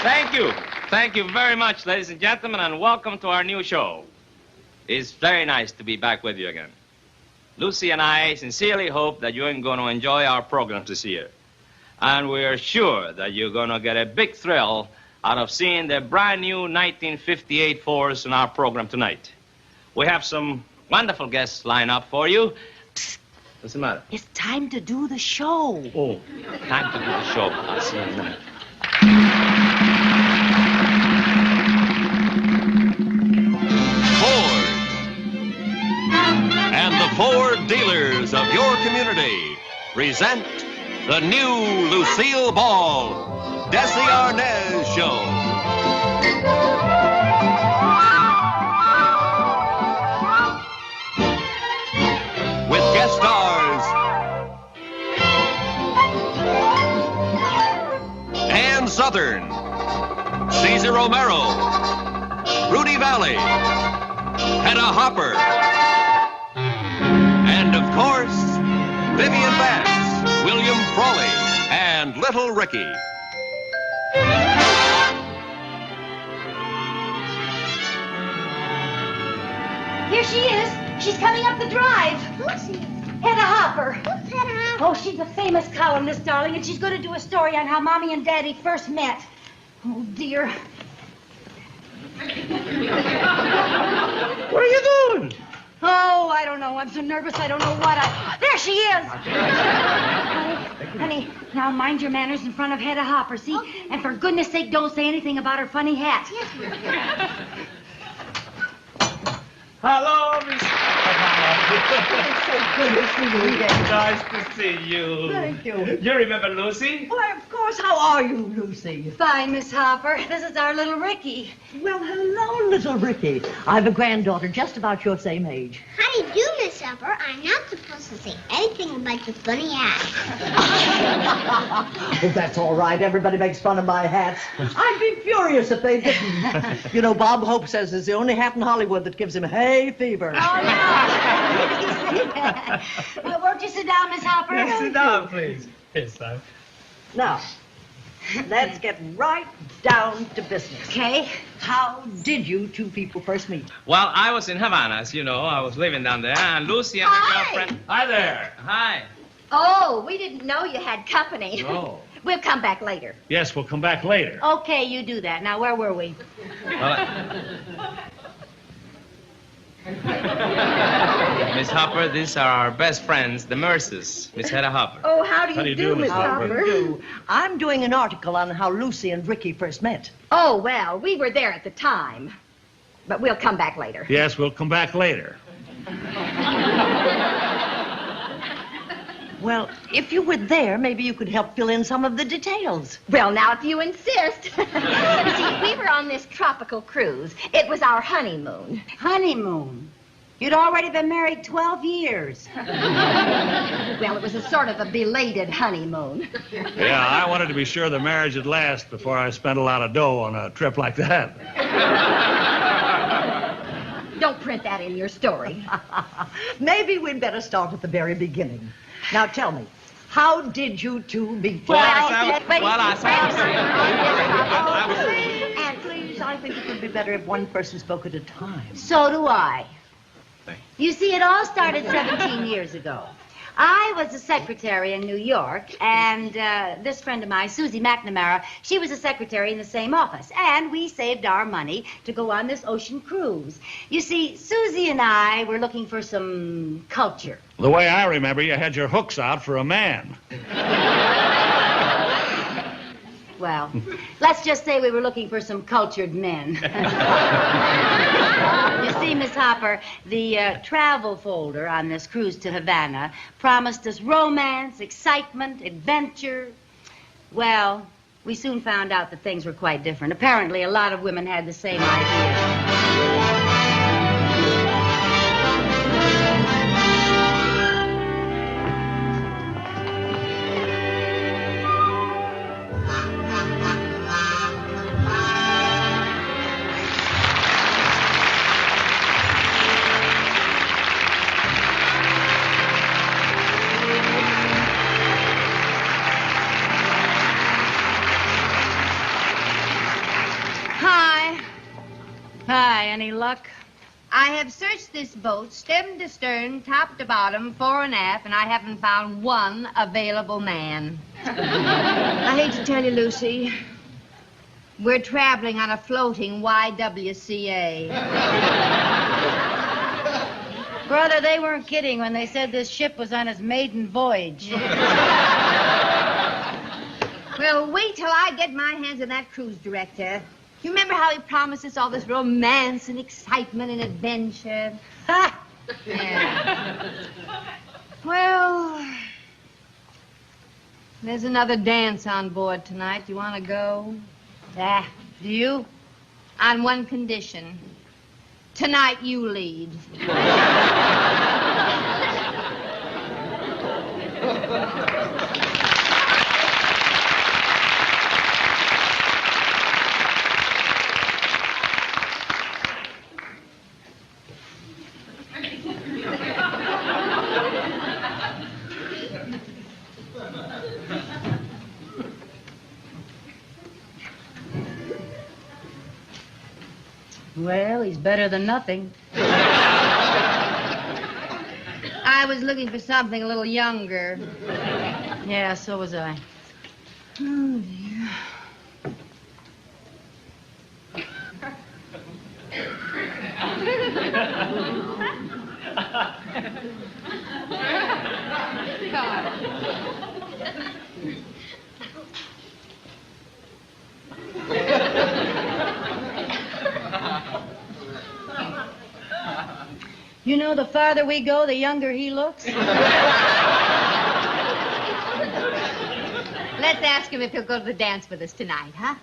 Thank you. Thank you very much, ladies and gentlemen, and welcome to our new show. It's very nice to be back with you again. Lucy and I sincerely hope that you're going to enjoy our program this year. And we're sure that you're going to get a big thrill out of seeing the brand new 1958 Fords in our program tonight. We have some wonderful guests lined up for you. Psst. What's the matter? It's time to do the show. Oh, time to do the show. I'll see you in a minute. Ford and the Ford dealers of your community present the new Lucille Ball, Desi Arnaz Show. With guest stars Ann Southern, Cesar Romero, Rudy Valley, Hedda Hopper, and of course, Vivian Bass, William Frawley, and Little Ricky. Here she is. She's coming up the drive. Who's she? Hedda Hopper. Who's Hedda Hopper? Oh, she's a famous columnist, darling, and she's going to do a story on how Mommy and Daddy first met. Oh, dear. What are you doing? Oh, I don't know. I'm so nervous I don't know what There she is! Honey, now mind your manners in front of Hedda Hopper, see? Okay. And for goodness sake, don't say anything about her funny hat. Yes, ma'am. Hello, Miss... Good to see you again. Nice to see you. Thank you. You remember Lucy? Why, of course. How are you, Lucy? Fine, Miss Hopper. This is our little Ricky. Well, hello, little Ricky. I've a granddaughter just about your same age. How do you do, Miss Hopper? I'm not supposed to say anything about the funny hat. Oh, that's all right. Everybody makes fun of my hats. I'd be furious if they didn't. You know, Bob Hope says it's the only hat in Hollywood that gives him hay fever. Oh, no. Well, won't you sit down, Miss Hopper? Yes, sit down, please. Yes, sir. Now, let's get right down to business. Okay. How did you two people first meet? Well, I was in Havana, as you know. I was living down there, and Lucy and her girlfriend... Hi there. Hi. Oh, we didn't know you had company. Oh. We'll come back later. Yes, we'll come back later. Okay, you do that. Now, where were we? Well, Miss Hopper, these are our best friends, the Mercers, Miss Hedda Hopper. Oh, how do you do, Miss How Hopper? do you do? I'm doing an article on how Lucy and Ricky first met. Oh, well, we were there at the time. But we'll come back later. Yes, we'll come back later. Well, if you were there, maybe you could help fill in some of the details. Well, now, if you insist. You see, we were on this tropical cruise. It was our honeymoon. Honeymoon. You'd already been married 12 years. Well, it was a sort of a belated honeymoon. Yeah, I wanted to be sure the marriage would last before I spent a lot of dough on a trip like that. Don't print that in your story. Maybe we'd better start at the very beginning. Now, tell me, how did you two meet? And please, I think it would be better if one person spoke at a time. So do I. You see, it all started 17 years ago. I was a secretary in New York, and this friend of mine, Susie McNamara, she was a secretary in the same office, and we saved our money to go on this ocean cruise. You see, Susie and I were looking for some culture. The way I remember, you had your hooks out for a man. Well, let's just say we were looking for some cultured men. You see, Miss Hopper, the travel folder on this cruise to Havana promised us romance, excitement, adventure. Well, we soon found out that things were quite different. Apparently, a lot of women had the same idea. I? Any luck? I have searched this boat, stem to stern, top to bottom, fore and aft, and I haven't found one available man. I hate to tell you, Lucy, we're traveling on a floating YWCA. Brother, they weren't kidding when they said this ship was on its maiden voyage. Well, wait till I get my hands on that cruise director. You remember how he promised us all this romance and excitement and adventure? Ha! Yeah. Well, there's another dance on board tonight. Do you want to go? Do you? On one condition. Tonight you lead. Well, he's better than nothing. I was looking for something a little younger. Yeah, so was I. Oh, dear. You know, the farther we go, the younger he looks. Let's ask him if he'll go to the dance with us tonight, huh?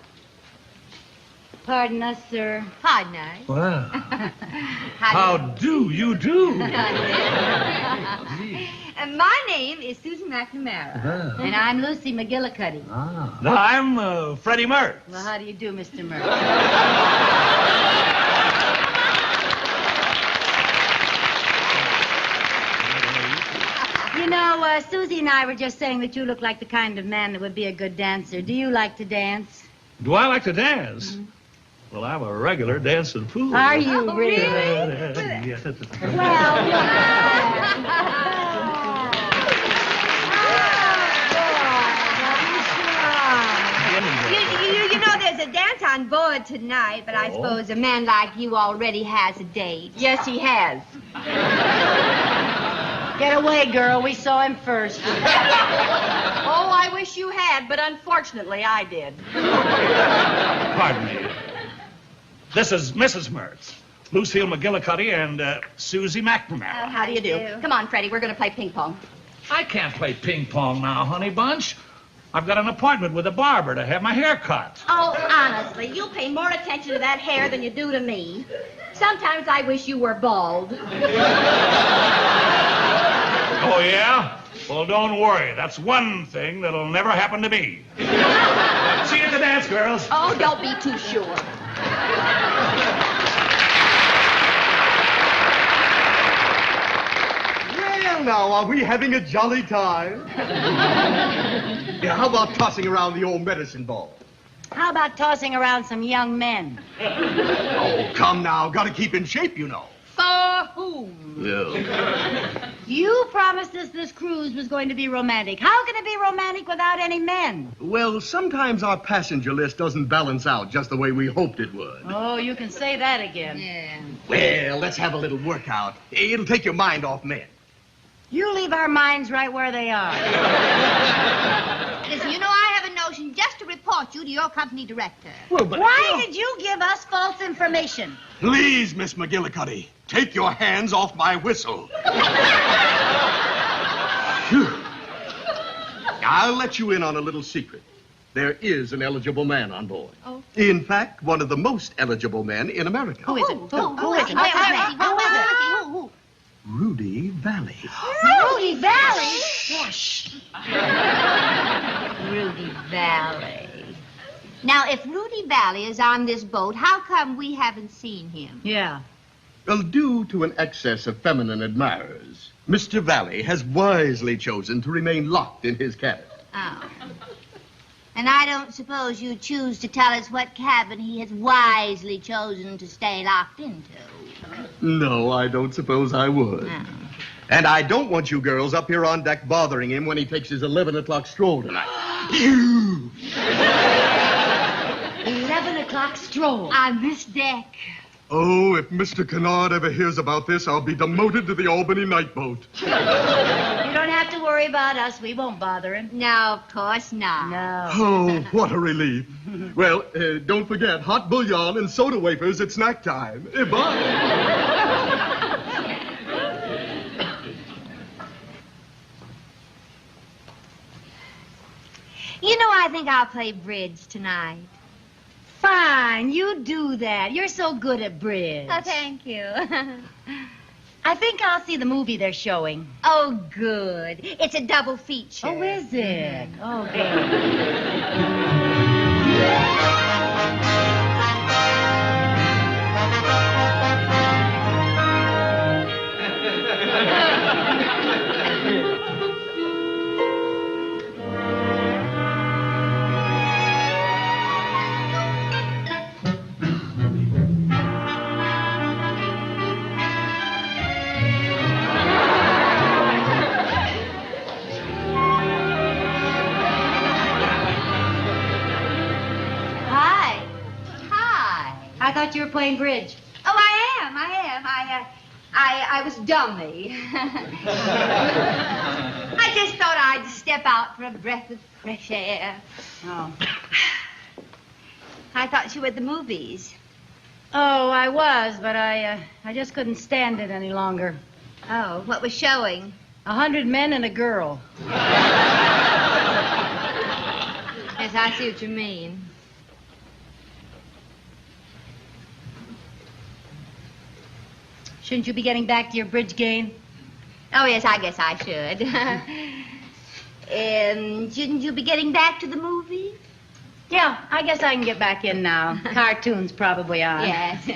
Pardon us, sir. Pardon us. Wow. How How do you do? My name is Susan McNamara. And I'm Lucy McGillicuddy. I'm Freddie Mertz. Well, how do you do, Mr. Murphy? You know, Susie and I were just saying that you look like the kind of man that would be a good dancer. Do you like to dance? Do I like to dance? Mm-hmm. Well, I'm a regular dancing fool. Are you really? Yes. You know there's a dance on board tonight, but I suppose a man like you already has a date. Yes, he has. Get away, girl. We saw him first. Oh, I wish you had, but unfortunately I did. Pardon me. This is Mrs. Mertz, Lucille McGillicuddy, and Susie McNamara. How do you do? Come on, Freddie, we're going to play ping pong. I can't play ping pong now, honey bunch. I've got an appointment with a barber to have my hair cut. Oh, honestly, you pay more attention to that hair than you do to me. Sometimes I wish you were bald. Oh, yeah? Well, don't worry. That's one thing that'll never happen to me. See you at the dance, girls. Oh, don't be too sure. Well, now, are we having a jolly time? Yeah, how about tossing around the old medicine ball? How about tossing around some young men? Oh, come now. Gotta keep in shape, you know. For whom? Yeah. You promised us this cruise was going to be romantic. How can it be romantic without any men? Well, sometimes our passenger list doesn't balance out just the way we hoped it would. Oh, you can say that again. Yeah. Well, let's have a little workout. It'll take your mind off men. You leave our minds right where they are. Listen, you know I have a notion just to report you to your company director. Well, but... Why did you give us false information? Please, Miss McGillicuddy, take your hands off my whistle. Phew. I'll let you in on a little secret. There is an eligible man on board. Oh. In fact, one of the most eligible men in America. Who is it? Who is it? Who is it? Rudy Valley. Rudy Valley? Rudy Valley. Now, if Rudy Valley is on this boat, how come we haven't seen him? Yeah. Well, due to an excess of feminine admirers, Mr. Valley has wisely chosen to remain locked in his cabin. Oh. And I don't suppose you choose to tell us what cabin he has wisely chosen to stay locked into. No, I don't suppose I would. No. And I don't want you girls up here on deck bothering him when he takes his 11 o'clock stroll tonight. 11 o'clock stroll. On this deck. Oh, if Mr. Kennard ever hears about this, I'll be demoted to the Albany night boat. You don't have to worry about us. We won't bother him. No, of course not. No. Oh, what a relief. Well, don't forget, hot bouillon and soda wafers at snack time. Bye. You know, I think I'll play bridge tonight. Fine, you do that. You're so good at bridge. Oh, thank you. I think I'll see the movie they're showing. Oh, good. It's a double feature. Oh, is it? Oh, good. I thought you were playing bridge. Oh, I am. I was dummy. I just thought I'd step out for a breath of fresh air. Oh. I thought you were at the movies. Oh, I was, but I just couldn't stand it any longer. Oh, what was showing? 100 men and a girl. Yes, I see what you mean. Shouldn't you be getting back to your bridge game? Oh, yes, I guess I should. Shouldn't you be getting back to the movie? Yeah, I guess I can get back in now. Cartoon's probably on. Yes.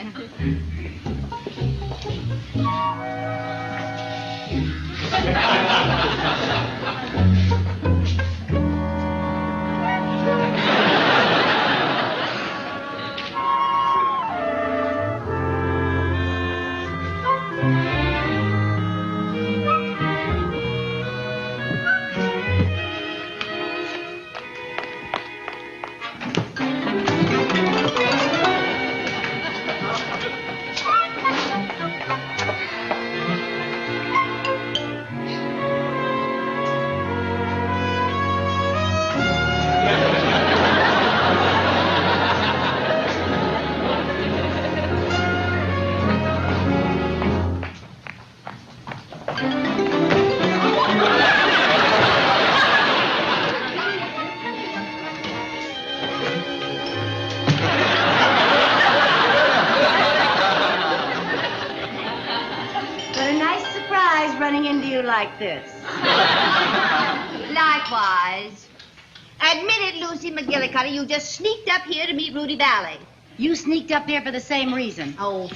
Like this. Likewise. Admit it, Lucy McGillicuddy, you just sneaked up here to meet Rudy Valley. You sneaked up here for the same reason. Oh.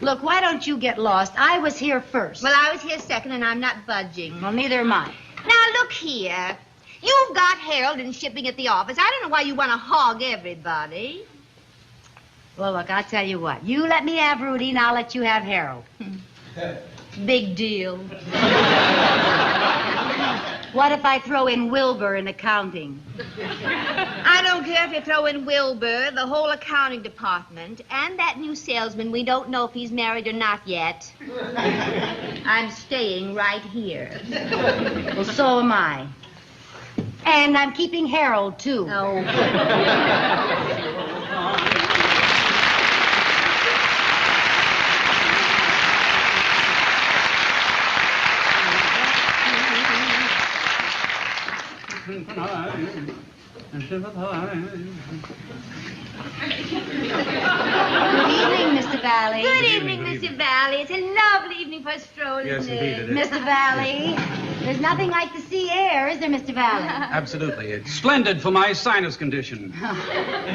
Look, why don't you get lost? I was here first. Well, I was here second, and I'm not budging. Well, neither am I. Now, look here. You've got Harold in shipping at the office. I don't know why you want to hog everybody. Well, look, I'll tell you what. You let me have Rudy, and I'll let you have Harold. Big deal. What if I throw in Wilbur in accounting? I don't care if you throw in Wilbur, the whole accounting department, and that new salesman. We don't know if he's married or not yet. I'm staying right here. Well, so am I. And I'm keeping Harold, too. Oh. Good evening, Mr. Valley. Good evening, Mr. Valley. It's a lovely evening for a stroll, isn't it? Mr. Valley, there's nothing like the sea air, is there, Mr. Valley? Absolutely. It's splendid for my sinus condition.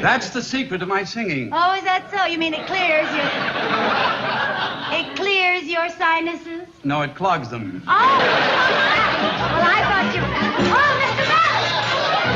That's the secret of my singing. Oh, is that so? You mean it clears your sinuses? No, it clogs them. Oh! Well, I thought you... Oh, Mr.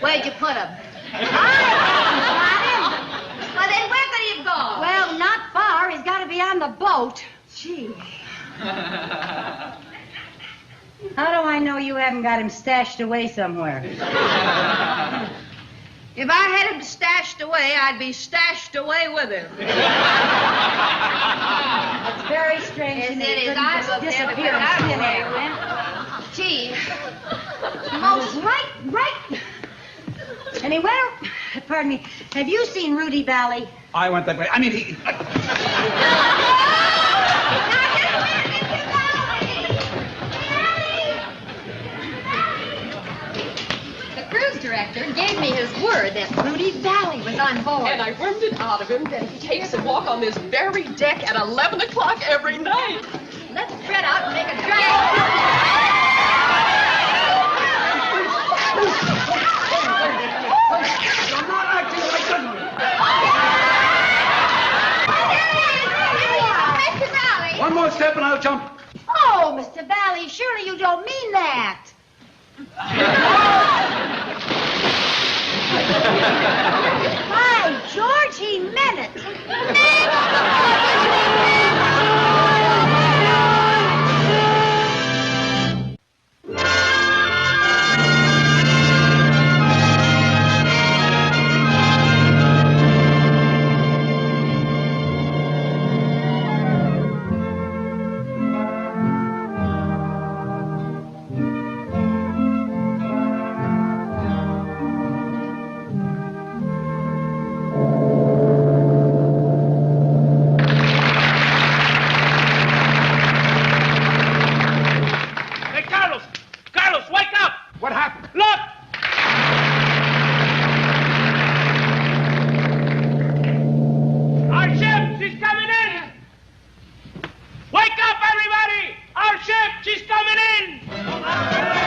Where'd you put him? I got him. Well, then where could he have gone? Well, not far. He's got to be on the boat. Gee. How do I know you haven't got him stashed away somewhere? If I had him stashed away, I'd be stashed away with him. It's very strange to Yes, me. it is. Couldn't I just looked disappear everywhere. in thin air, man. Gee. Most right. And he went... Pardon me. Have you seen Rudy Valley? I went that way. I mean, he... The cruise director gave me his word that Rudy Valley was on board. And I wormed it out of him that he takes a walk on this very deck at 11 o'clock every night. Let's spread out and make a drag. You're not acting like this. Mr. Valley. One more step and I'll jump. Oh, Mr. Valley, surely you don't mean that. By George, he meant it. Hey, Carlos! Carlos, wake up! What happened? Look! Our ship, she's coming in! Wake up, everybody! Our ship, she's coming in!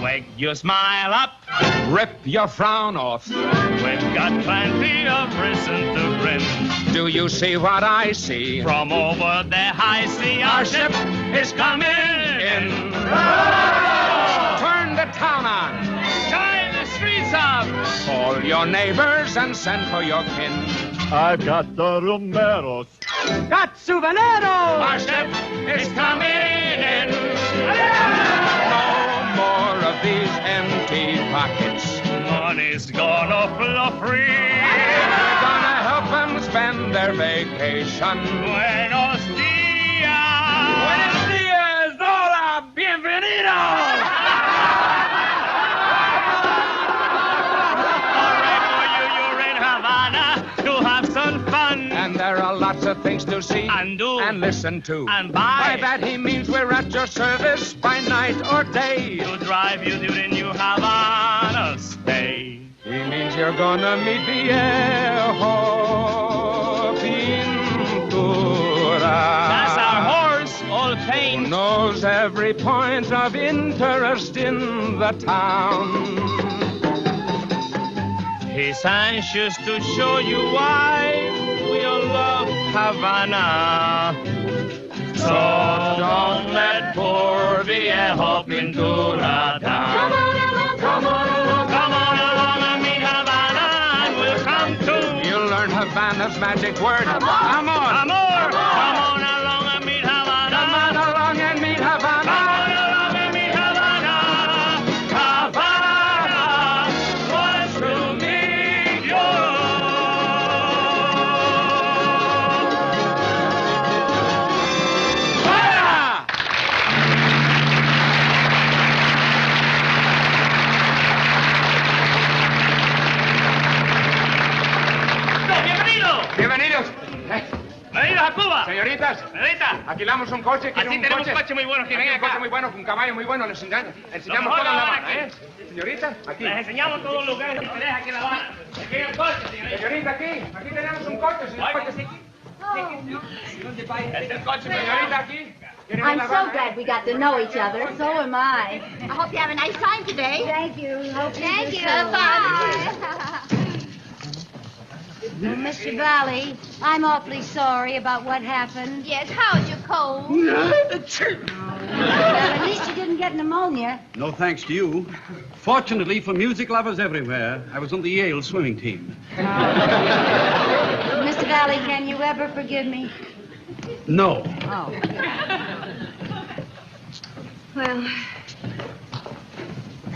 Wake your smile up. Rip your frown off. We've got plenty of reason to grin. Do you see what I see? From over the high sea, our ship is coming in. Turn the town on. Shine the streets up. Call your neighbors and send for your kin. I've got the Romeros. Got Souvenero! Our ship is coming in. No more of these empty pockets. Money's gonna flow free. We're gonna help them spend their vacation. Buenos dias. Buenos dias, hola, bienvenidos. All right, for you, you're in Havana to have some fun. And there are lots of things to see And do. and listen to. And buy. By that he means we're at your service by night or day. To drive you during New Havana stay. He means you're gonna meet Viejo Pintura. That's our horse, all paint. Who knows every point of interest in the town. He's anxious to show you why we all love Havana. So So don't let poor Viejo Pintura down. Come on along, come on along, come on along and meet Havana, and we'll come to. You'll learn Havana's magic word. Amor. Come on. Amor. Come on along and meet Havana. Come on along and meet Havana. Come on along and meet Havana. Havana wants to meet you. Bienvenidos. Bienvenidos a Cuba. Señoritas, Señorita. alquilamos un coche. Así tenemos un coche muy bueno. Aquí Ven un coche acá. muy bueno, con un caballo muy bueno. Les enseñamos mejor toda La La Habana Habana, ¿eh? Señorita, aquí. Les enseñamos todos los lugares que tenés aquí en La Habana. Aquí hay un coche, señorita. Señorita, aquí tenemos un coche, señor. Oiga, sí. Este es el coche, Señorita, aquí. ¿Quieren ir a I'm La so Habana, glad we got to know each other. So am I. I hope you have a nice time today. Thank you. Hope Thank you. Bye. Well, Mr. Valley, I'm awfully sorry about what happened. Yes, how's your cold? Well, at least you didn't get pneumonia. No thanks to you. Fortunately for music lovers everywhere, I was on the Yale swimming team. Mr. Valley, can you ever forgive me? No. Oh. Well,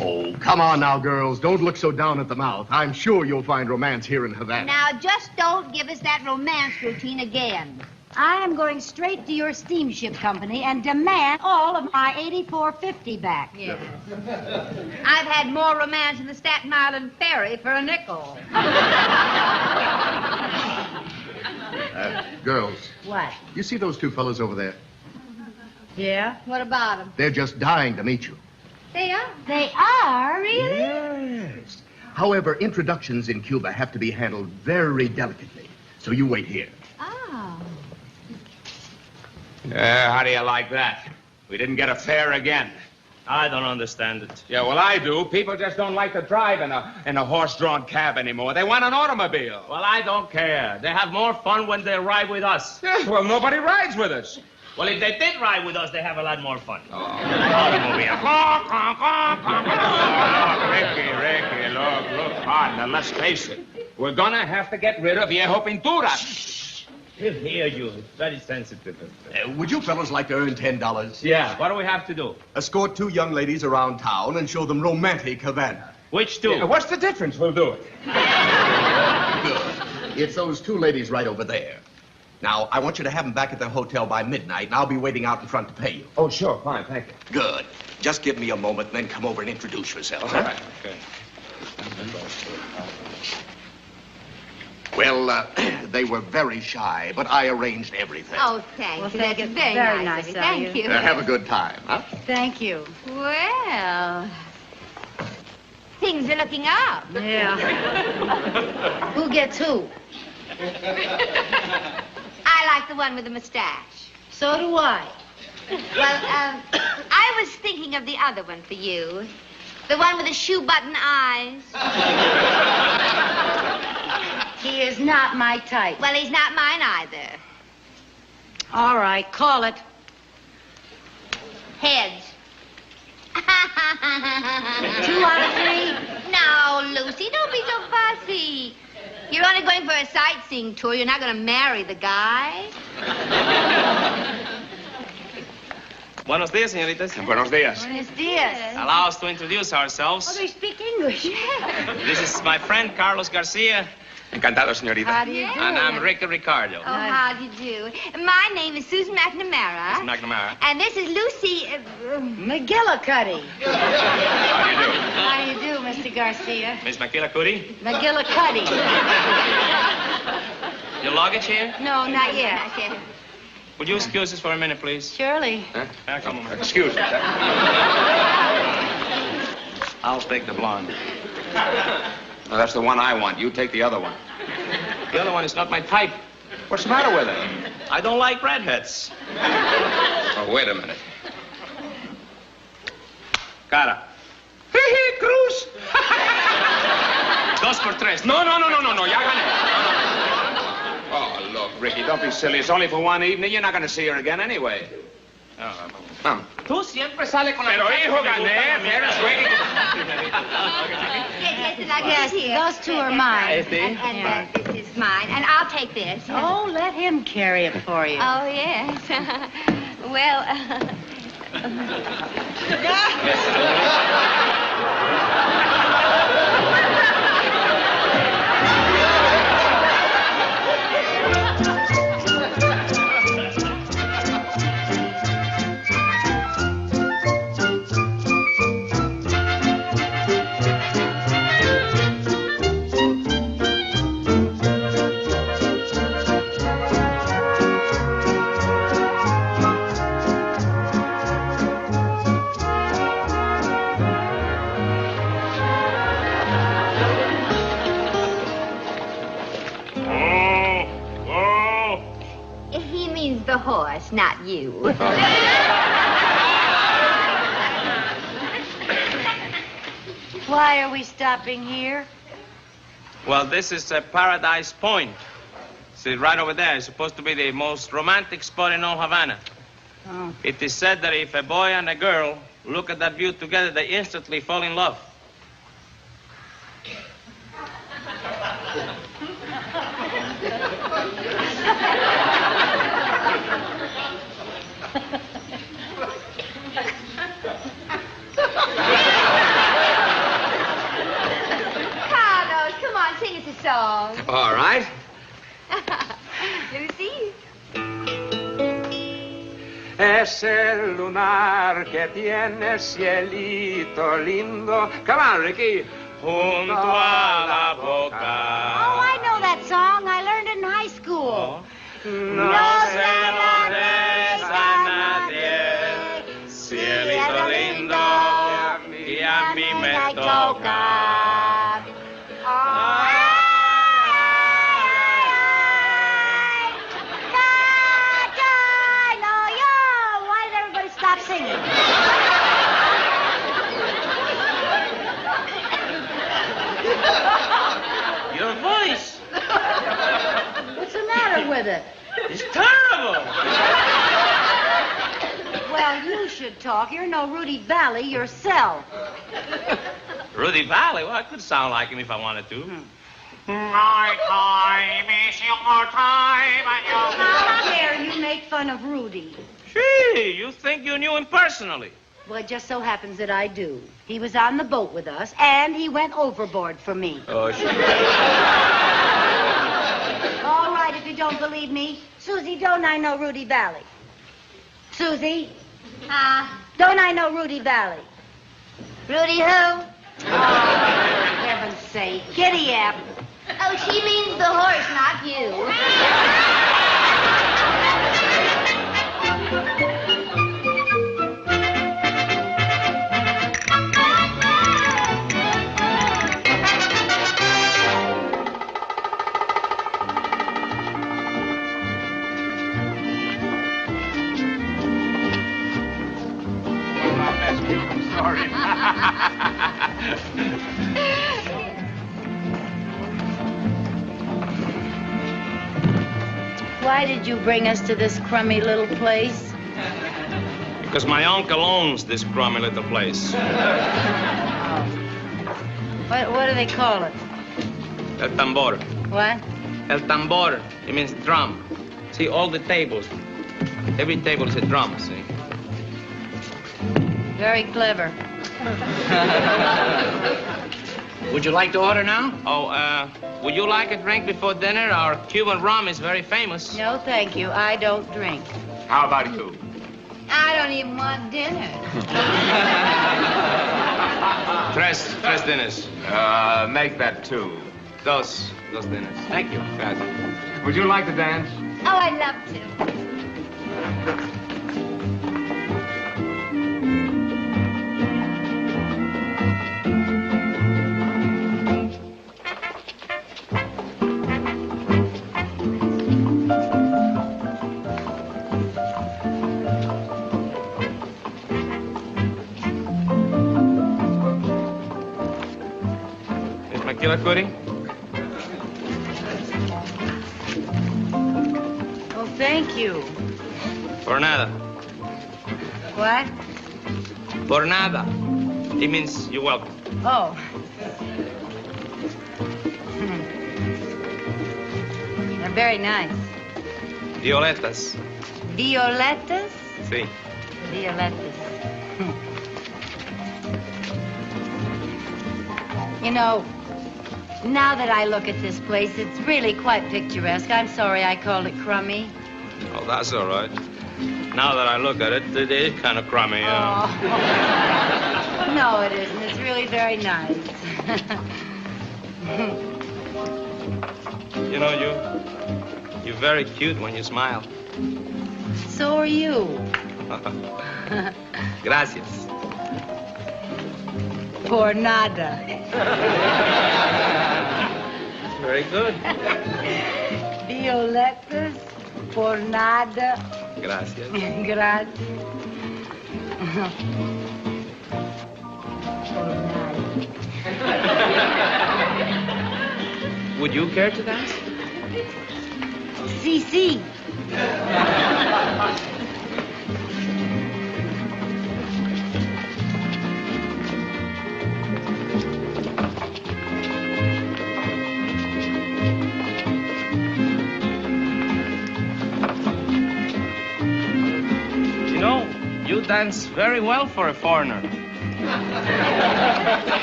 Oh, come on now, girls. Don't look so down at the mouth. I'm sure you'll find romance here in Havana. Now, just don't give us that romance routine again. I am going straight to your steamship company and demand all of my 84.50 back. Yes. I've had more romance in the Staten Island ferry for a nickel. Girls, What? you see those two fellows over there? Yeah? What about them? They're just dying to meet you. They are. They are, really? Yes. However, introductions in Cuba have to be handled very delicately. So you wait here. Oh. How do you like that? We didn't get a fare again. I don't understand it. Yeah, well, I do. People just don't like to drive in a horse-drawn cab anymore. They want an automobile. Well, I don't care. They have more fun when they ride with us. Yeah, well, nobody rides with us. Well, if they did ride with us, they have a lot more fun. Automobile. Ricky, look, partner, let's face it. We're gonna have to get rid of Viejo Pintura. He'll hear you. It's very sensitive. Would you fellas like to earn $10? Yeah, what do we have to do? Escort two young ladies around town and show them romantic Havana. Which two? Yeah, what's the difference? We'll do it. Good. It's those two ladies right over there. Now, I want you to have them back at the hotel by midnight, and I'll be waiting out in front to pay you. Oh, sure, fine, thank you. Good. Just give me a moment, and then come over and introduce yourselves. All right, okay. Well, they were very shy, but I arranged everything. Oh, thank you. thank That's you. very, Very nice nice of you. of Thank you. you. Have a good time, huh? Thank you. Well, things are looking up. Yeah. Who gets who? I like the one with the mustache. So do I. Well, I was thinking of the other one for you. The one with the shoe-button eyes. He is not my type. Well, he's not mine either. All right, call it. Heads. 2 out of 3? No, Lucy, don't be so fussy. You're only going for a sightseeing tour. You're not going to marry the guy. Buenos dias, señoritas. Buenos dias. Buenos dias. Allow us to introduce ourselves. Oh, they speak English. This is my friend Carlos Garcia, Encantado, señorita. How do you do? and I'm Ricky Ricardo. Oh, how do you do? My name is Susan McNamara. Miss McNamara. And this is Lucy. McGillicuddy. How How do you do, Mr. Garcia? do you do? Miss McGillicuddy. McGillicuddy. Your luggage here? No, not yet. Okay. Would you excuse us for a minute, please? Surely. Come on. Excuse me. I'll take the blonde. No, that's the one I want. You take the other one. The other one is not my type. What's the matter with it? I don't like redheads. Oh, wait a minute. Cara. Cruz. 2 por 3. No, ya gané. Oh, look. Ricky, don't be silly. It's only for one evening. You're not going to see her again anyway. Come. Tú siempre sales con la Pero, muchacha hijo, que me gusta gané. a mí. Eres ready. Yes, those two are mine. And this is mine. And I'll take this. Oh, let him carry it for you. Oh, yes. Well, he means the horse, not you. Why are we stopping here? Well, this is Paradise Point. See, right over there. It's supposed to be the most romantic spot in all Havana. Oh. It is said that if a boy and a girl look at that view together, they instantly fall in love. Carlos, come on, sing us a song. All right. Lucy? Es el lunar que tiene cielito lindo. Come on, Ricky. Junto a la boca. Oh, I know that song. I learned it in high school. No se lo des a nadie, cielito lindo, que a mí me toca. Why did everybody stop singing? Your voice. What's the matter with it? It's terrible. Well, you should talk. You're no Rudy Valley yourself. Rudy Valley? Well, I could sound like him if I wanted to. How dare you make fun of Rudy? Gee, you think you knew him personally? Well, it just so happens that I do. He was on the boat with us, and he went overboard for me. Oh, sure. All right, if you don't believe me. Susie, don't I know Rudy Valley? Susie? Don't I know Rudy Valley? Rudy who? Oh, for heaven's sake. Giddy up. Oh, she means the horse, not you. Why did you bring us to this crummy little place? Because my uncle owns this crummy little place. What do they call it? El tambor. What? El tambor. It means drum. See, all the tables. Every table is a drum, see? Very clever. Would you like to order now? Oh, would you like a drink before dinner? Our Cuban rum is very famous. No, thank you. I don't drink. How about you? I don't even want dinner. Tres dinners. Make that two. Dos dinners. Thank you. Gracias. Would you like to dance? Oh, I'd love to. Is Maquila Curry? thank you. For nada. What? For nada. It means you're welcome. Oh. They're very nice. Violetas. Violetas? Sí. Violetas. You know, now that I look at this place, it's really quite picturesque. I'm sorry I called it crummy. Oh, that's all right. Now that I look at it, it is kind of crummy, Oh. No, it isn't. It's really very nice. You know, you're very cute when you smile. So are you. Gracias. Por nada. Very good. Violetas, por nada. Gracias. Gracias. Would you care to dance? Sí, sí. You know, you dance very well for a foreigner.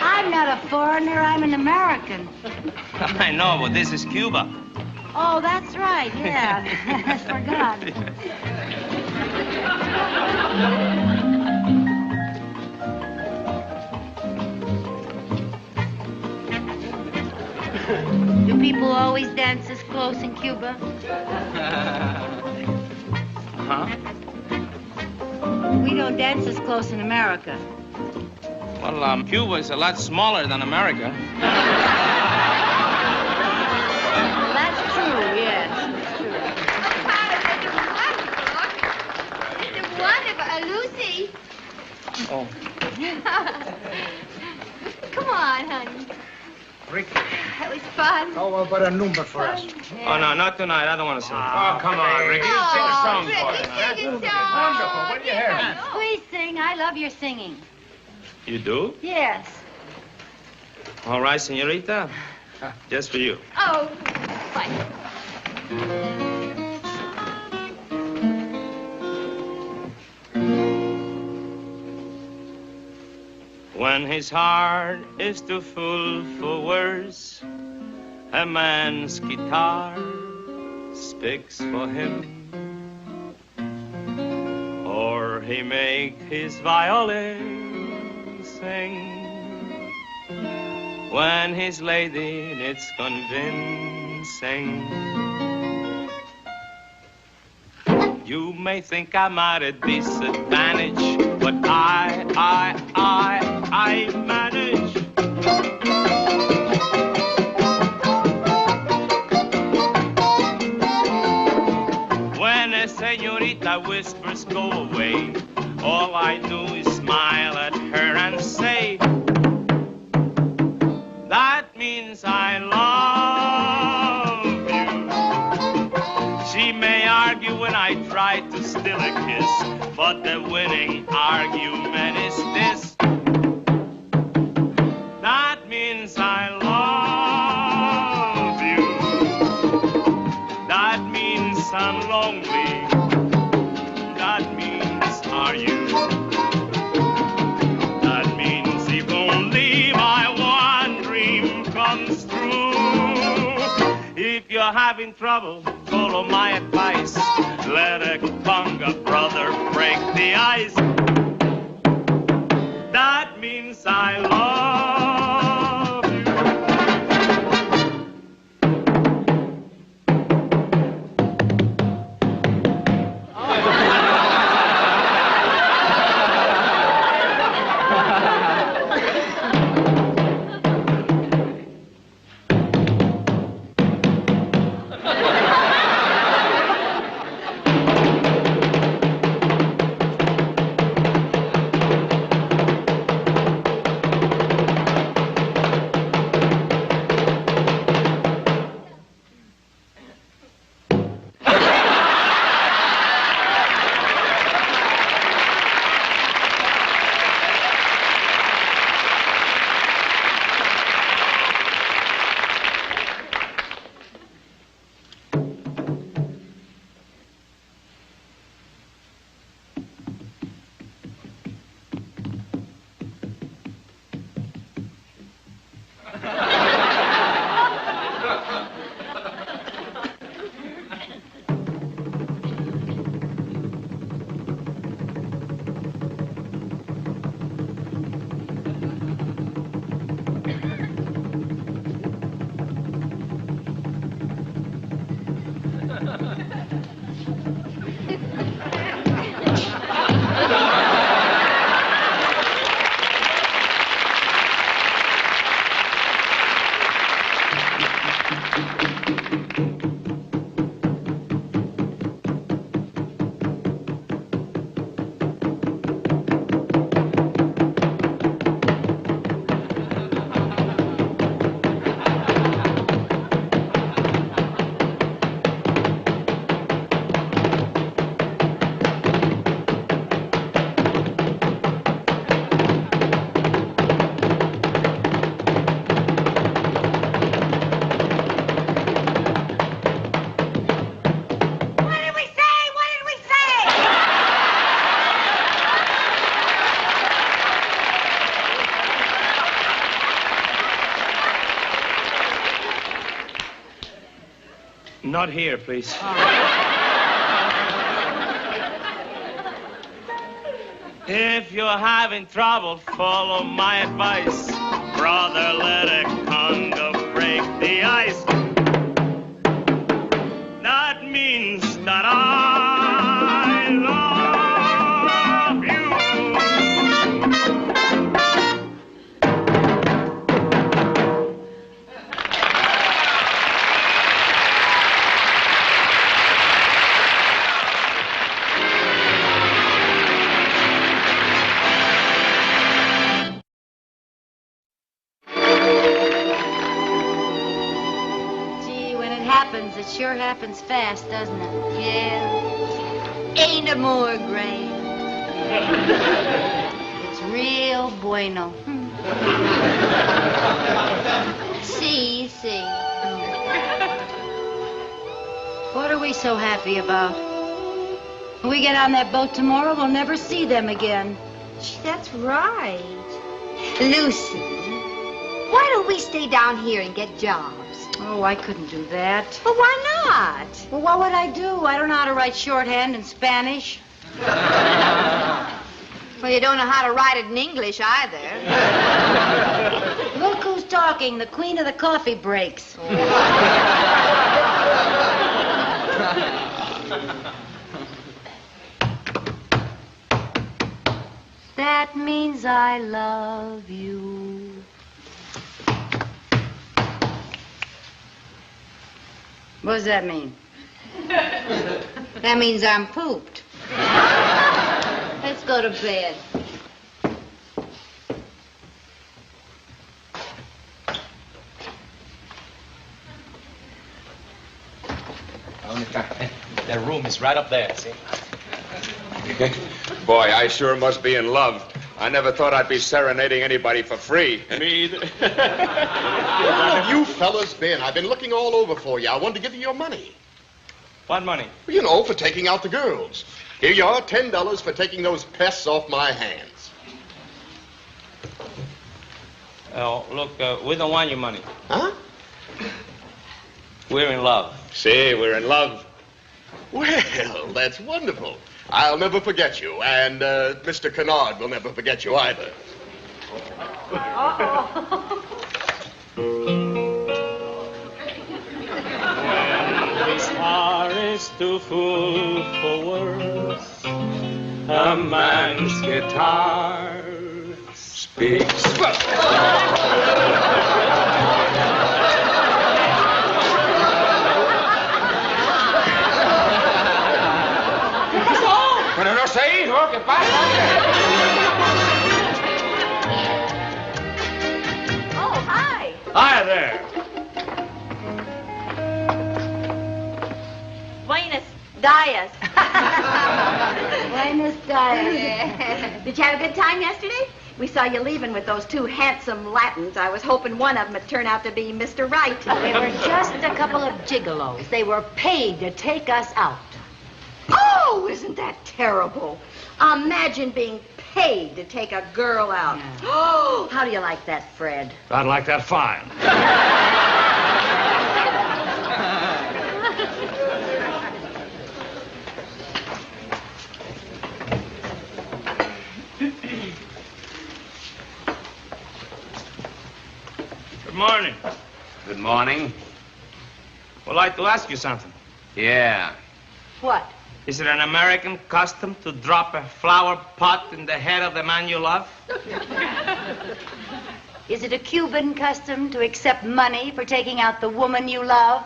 I'm not a foreigner. I'm an American. I know, but this is Cuba. Oh, that's right. Yeah. I forgot. Do people always dance this close in Cuba? Huh? We don't dance as close in America. Well, Cuba is a lot smaller than America. That's true, yes. It's wonderful. Lucy. Oh. Come on, honey. Ricky. That was fun. How about a number for us? Oh, no, not tonight. I don't want to sing. Oh, come on, Ricky. Sing a song for us. Ricky, sing a song. Wonderful. What do you hear? Please sing. I love your singing. You do? Yes. All right, senorita. Just for you. Oh, fine. When his heart is too full for words, a man's guitar speaks for him. Or he make his violin sing. When his lady needs convincing. You may think I'm at a disadvantage, but I manage. When a señorita whispers, go away, all I do is smile at her and say, that means I love you. She may argue when I try to steal a kiss, but the winning argument is this. That means I love you. That means I'm lonely. That means are you. That means if only my one dream comes true. If you're having trouble, follow my advice. Let a conga brother break the ice. That means I love you. Not here, please. If you're having trouble, follow my advice. Brother, let a conga break the ice. That means that I love you. It sure happens fast, doesn't it? Yeah. Ain't a more grain. It's real bueno. See. What are we so happy about? When we get on that boat tomorrow, we'll never see them again. Gee, that's right. Lucy, why don't we stay down here and get jobs? Oh, I couldn't do that. Well, why not? Well, what would I do? I don't know how to write shorthand in Spanish. Well, you don't know how to write it in English either. Look who's talking, the queen of the coffee breaks. That means I love you. What does that mean? That means I'm pooped. Let's go to bed. That room is right up there, see? Boy, I sure must be in love. I never thought I'd be serenading anybody for free. Me either. Where have you fellas been? I've been looking all over for you. I wanted to give you your money. What money? You know, for taking out the girls. Here you are, $10 for taking those pests off my hands. Oh, look, we don't want your money. Huh? We're in love. See, we're in love. Well, that's wonderful. I'll never forget you, and Mr. Kennard will never forget you either. When this heart is too full for words, a man's guitar speaks. Pero no sé, hijo, ¿qué pasa? Oh, hi. Hi there. Buenos dias. Buenos dias. Did you have a good time yesterday? We saw you leaving with those two handsome Latins. I was hoping one of them would turn out to be Mr. Right. They were just a couple of gigolos. They were paid to take us out. Oh, isn't that terrible? Imagine being paid to take a girl out. Yeah. Oh, how do you like that, Fred? I'd like that fine. Good morning. Good morning. Would like to ask you something. Yeah. What? Is it an American custom to drop a flower pot in the head of the man you love? Is it a Cuban custom to accept money for taking out the woman you love?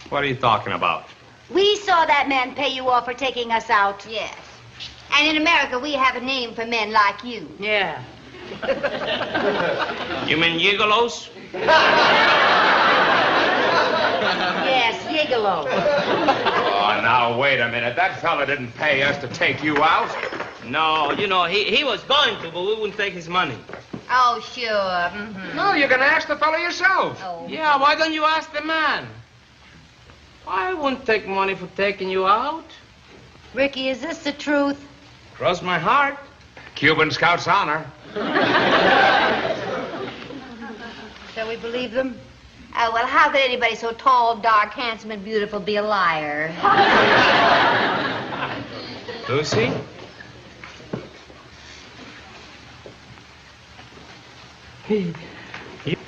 What are you talking about? We saw that man pay you off for taking us out. Yes. And in America, we have a name for men like you. Yeah. You mean gigolos? Yes, gigolo. Oh, now, wait a minute. That fella didn't pay us to take you out. No, you know, he was going to, but we wouldn't take his money. Oh, sure. Mm-hmm. No, you can ask the fella yourself. Oh. Yeah, why don't you ask the man? I wouldn't take money for taking you out. Ricky, is this the truth? Cross my heart. Cuban Scout's honor. Shall we believe them? Well, how could anybody so tall, dark, handsome, and beautiful be a liar? Lucy?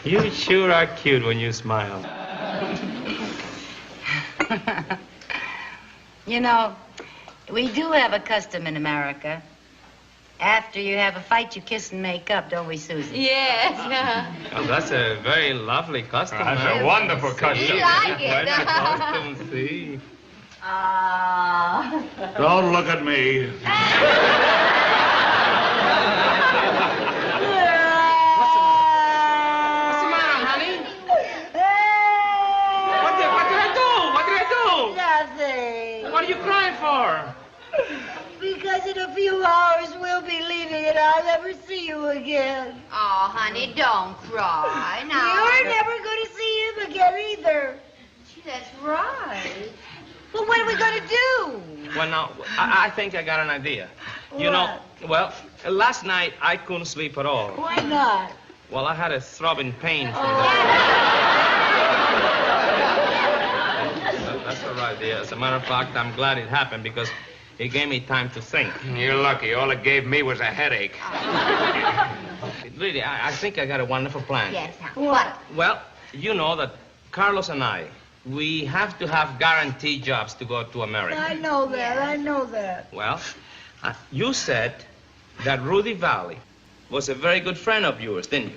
You sure are cute when you smile. You know, we do have a custom in America. After you have a fight, you kiss and make up, don't we, Susan? Yes. Oh, that's a very lovely custom. That's a wonderful custom. You like it. Wonderful custom, see? Don't look at me. What's the matter, honey? What did I do? What did I do? Nothing. What are you crying for? Because in a few hours we'll be leaving and I'll never see you again. Oh, honey, don't cry. Now. You're never going to see him again either. Gee, that's right. Well, what are we going to do? Well, now, I think I got an idea. You know, well, last night I couldn't sleep at all. Why not? Well, I had a throbbing pain from That's all right, dear. As a matter of fact, I'm glad it happened because it gave me time to think. You're lucky. All it gave me was a headache. Really, I think I got a wonderful plan. Yes, honey. What? Well, you know that Carlos and I, we have to have guaranteed jobs to go to America. I know that. I know that. Well, you said that Rudy Valley was a very good friend of yours, didn't you?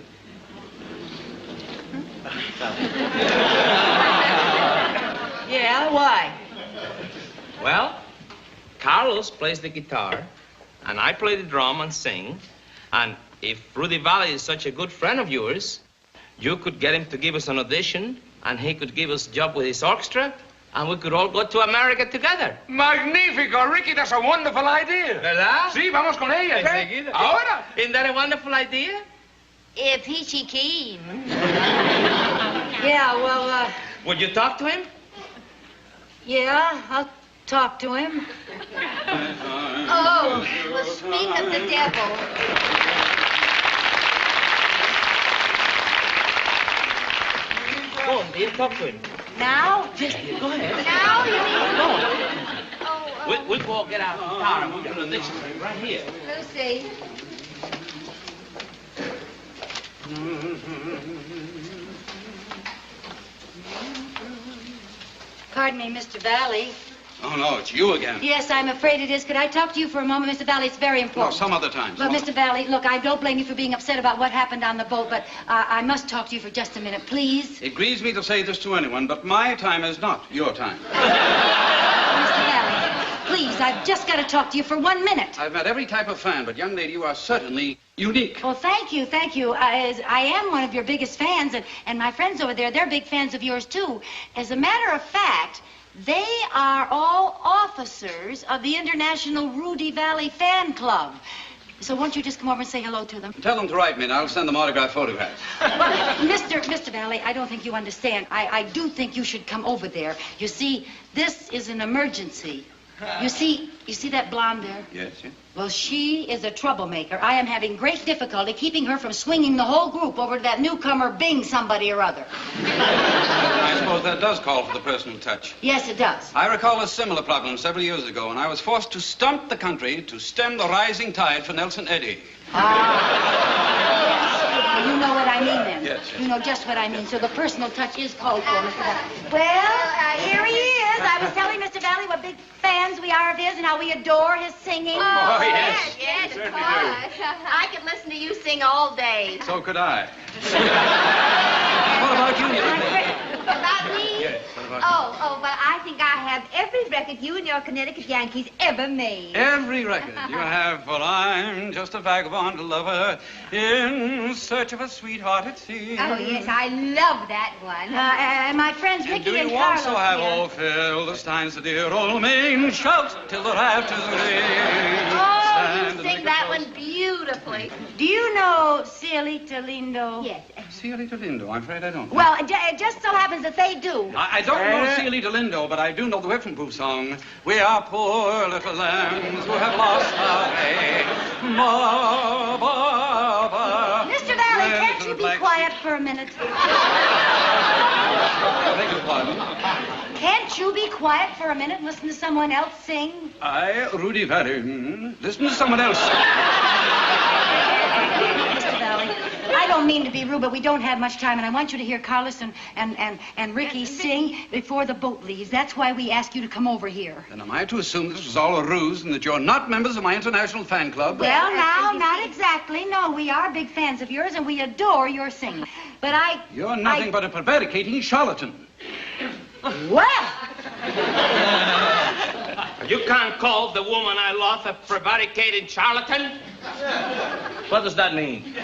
Yeah, why? Well, Carlos plays the guitar, and I play the drum and sing. And if Rudy Valley is such a good friend of yours, you could get him to give us an audition, and he could give us a job with his orchestra, and we could all go to America together. Magnífico, Ricky. That's a wonderful idea. ¿Verdad? Sí, vamos con ella. Enseguida. Ahora. Isn't that a wonderful idea? If he she keen. Yeah, well, Would you talk to him? yeah, I'll talk to him. Oh, well, speak of the devil. Go on, dear, talk to him. Now? Yes, dear, go ahead. Now you mean? We'll go get our guitar and we'll do the next thing right here. Lucy. Pardon me, Mr. Valley. Oh, no, it's you again. Yes, I'm afraid it is. Could I talk to you for a moment, Mr. Valley? It's very No, important. some other time. Well, Mr. Valley, look, I don't blame you for being upset about what happened on the boat, but I must talk to you for just a minute, please. It grieves me to say this to anyone, but my time is not your time. Mr. Valley, please, I've just got to talk to you for 1 minute. I've met every type of fan, but young lady, you are certainly unique. Well, thank you, thank you. I am one of your biggest fans, and my friends over there, they're big fans of yours, too. As a matter of fact, they are all officers of the International Rudy Valley Fan Club. So won't you just come over and say hello to them? Tell them to write me, and I'll send them autographed photographs. Well, Mr. Valley, I don't think you understand. I do think you should come over there. You see, this is an emergency. You see that blonde there? Yes, yes. Well, she is a troublemaker. I am having great difficulty keeping her from swinging the whole group over to that newcomer Bing somebody or other. I suppose that does call for the personal touch. Yes, it does. I recall a similar problem several years ago, and I was forced to stump the country to stem the rising tide for Nelson Eddy. You know what I mean, then. Yes, yes. You know just what I mean. So the personal touch is called for, Mr. Valley. Well, here he is. I was telling Mr. Valley what big fans we are of his and how we adore his singing. Oh, yes. Yes, of Certainly course. I could listen to you sing all day. So could I. What about you, young lady? About me? Yes, what about Oh, well, I think I have every record you and your Connecticut Yankees ever made. Every record you have, for I'm just a vagabond lover in search of a sweetheart at sea. Oh, yes, I love that one. And my friends And Ricky do and you Carlos also have here. all fill the steins the dear old main shout till the rafters ring? Oh, Stand you and sing make that a one beautifully. Do you know Cielito Lindo? Yes. Cielito Lindo, I'm afraid I don't. Well, it just so happens that they do. I don't know Cielito Lindo, but I do know the Whiffenpoof song. We are poor little lambs who have lost our way. Ma, ba, ba. Mr. Valley, can't you be quiet for a minute? on. Can't you be quiet for a minute and listen to someone else sing? I, Rudy Valley. Listen to someone else. Mr. Valley, I don't mean to be rude, but we don't have much time, and I want you to hear Carlos and Ricky sing before the boat leaves. That's why we asked you to come over here. Then am I to assume this was all a ruse and that you're not members of my international fan club? Well, now, not exactly. No, we are big fans of yours, and we adore your singing. But You're nothing but a prevaricating charlatan. Well! You can't call the woman I love a prevaricated charlatan? What does that mean?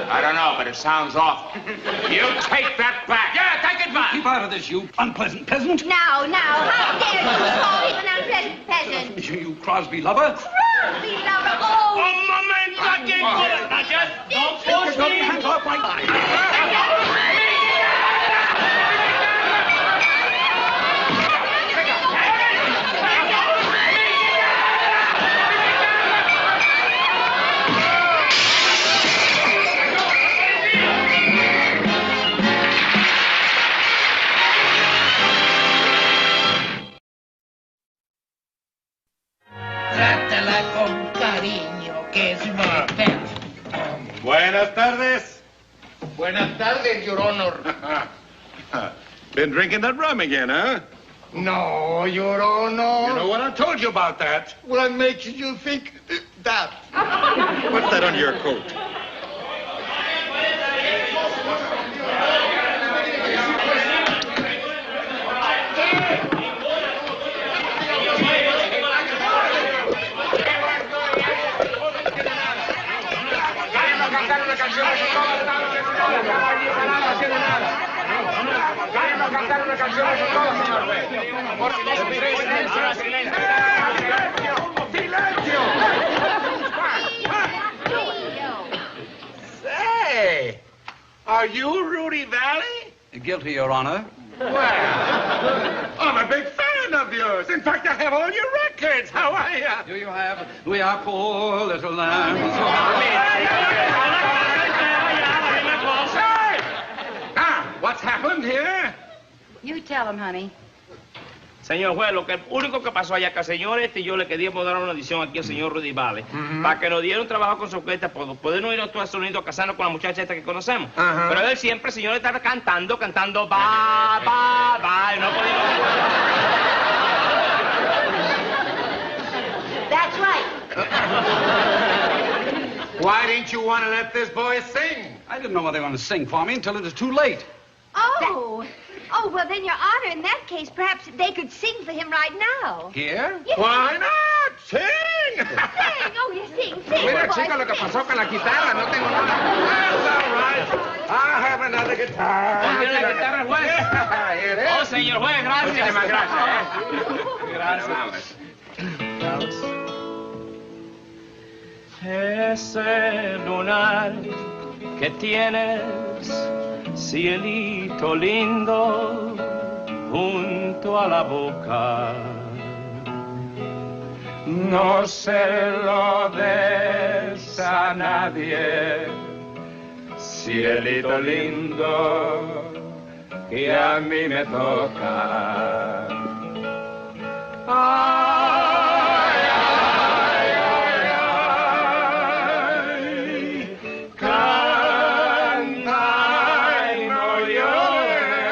I don't know, but it sounds awful. You take that back. Yeah, take it back. Keep out of this, you unpleasant peasant. Now, how dare you call him an unpleasant peasant? You Crosby lover. Crosby lover, oh! Un momento, aquí, now just don't push me. Hands off my body. Trátala con cariño, que es mortal. Buenas tardes. Buenas tardes, Your Honor. Been drinking that rum again, huh? No, Your Honor. You know what? I told you about that. What makes you think that? What's that under your coat? Say, are you Rudy Valley? Guilty, Your Honor. Well, I'm a big fan of yours. In fact, I have all your records. How are you? Do you have? We are poor little lambs. What's happened here? You tell him, honey. Señor juez, lo único que pasó allá, que al señor y yo le queríamos dar una audición aquí al señor Rudy Valley, para que nos diera un trabajo con su orquesta, para poder no ir a Estados Unidos a casarnos con la muchacha esta que conocemos. Pero él siempre, señor, está cantando, ba, y no podía... That's right. Why didn't you want to let this boy sing? I didn't know what they were going to sing for me until it was too late. Oh. Oh, well, then, Your Honor, in that case, perhaps they could sing for him right now. Here? Yes. Why not? Sing! Sing! Oh, you sing. Mira, boy. chico, lo que pasó con la guitarra. No tengo nada. That's all right. I'll have another guitar. ¿Tiene la guitarra, juez? Here it is. Oh, señor juez, gracias. Muchísimas gracias. Gracias. Ese lunar que tienes, cielito lindo, junto a la boca, No se lo des a nadie, cielito lindo, que a mí me toca. Ay, ay, ay, ay, canta y no llores,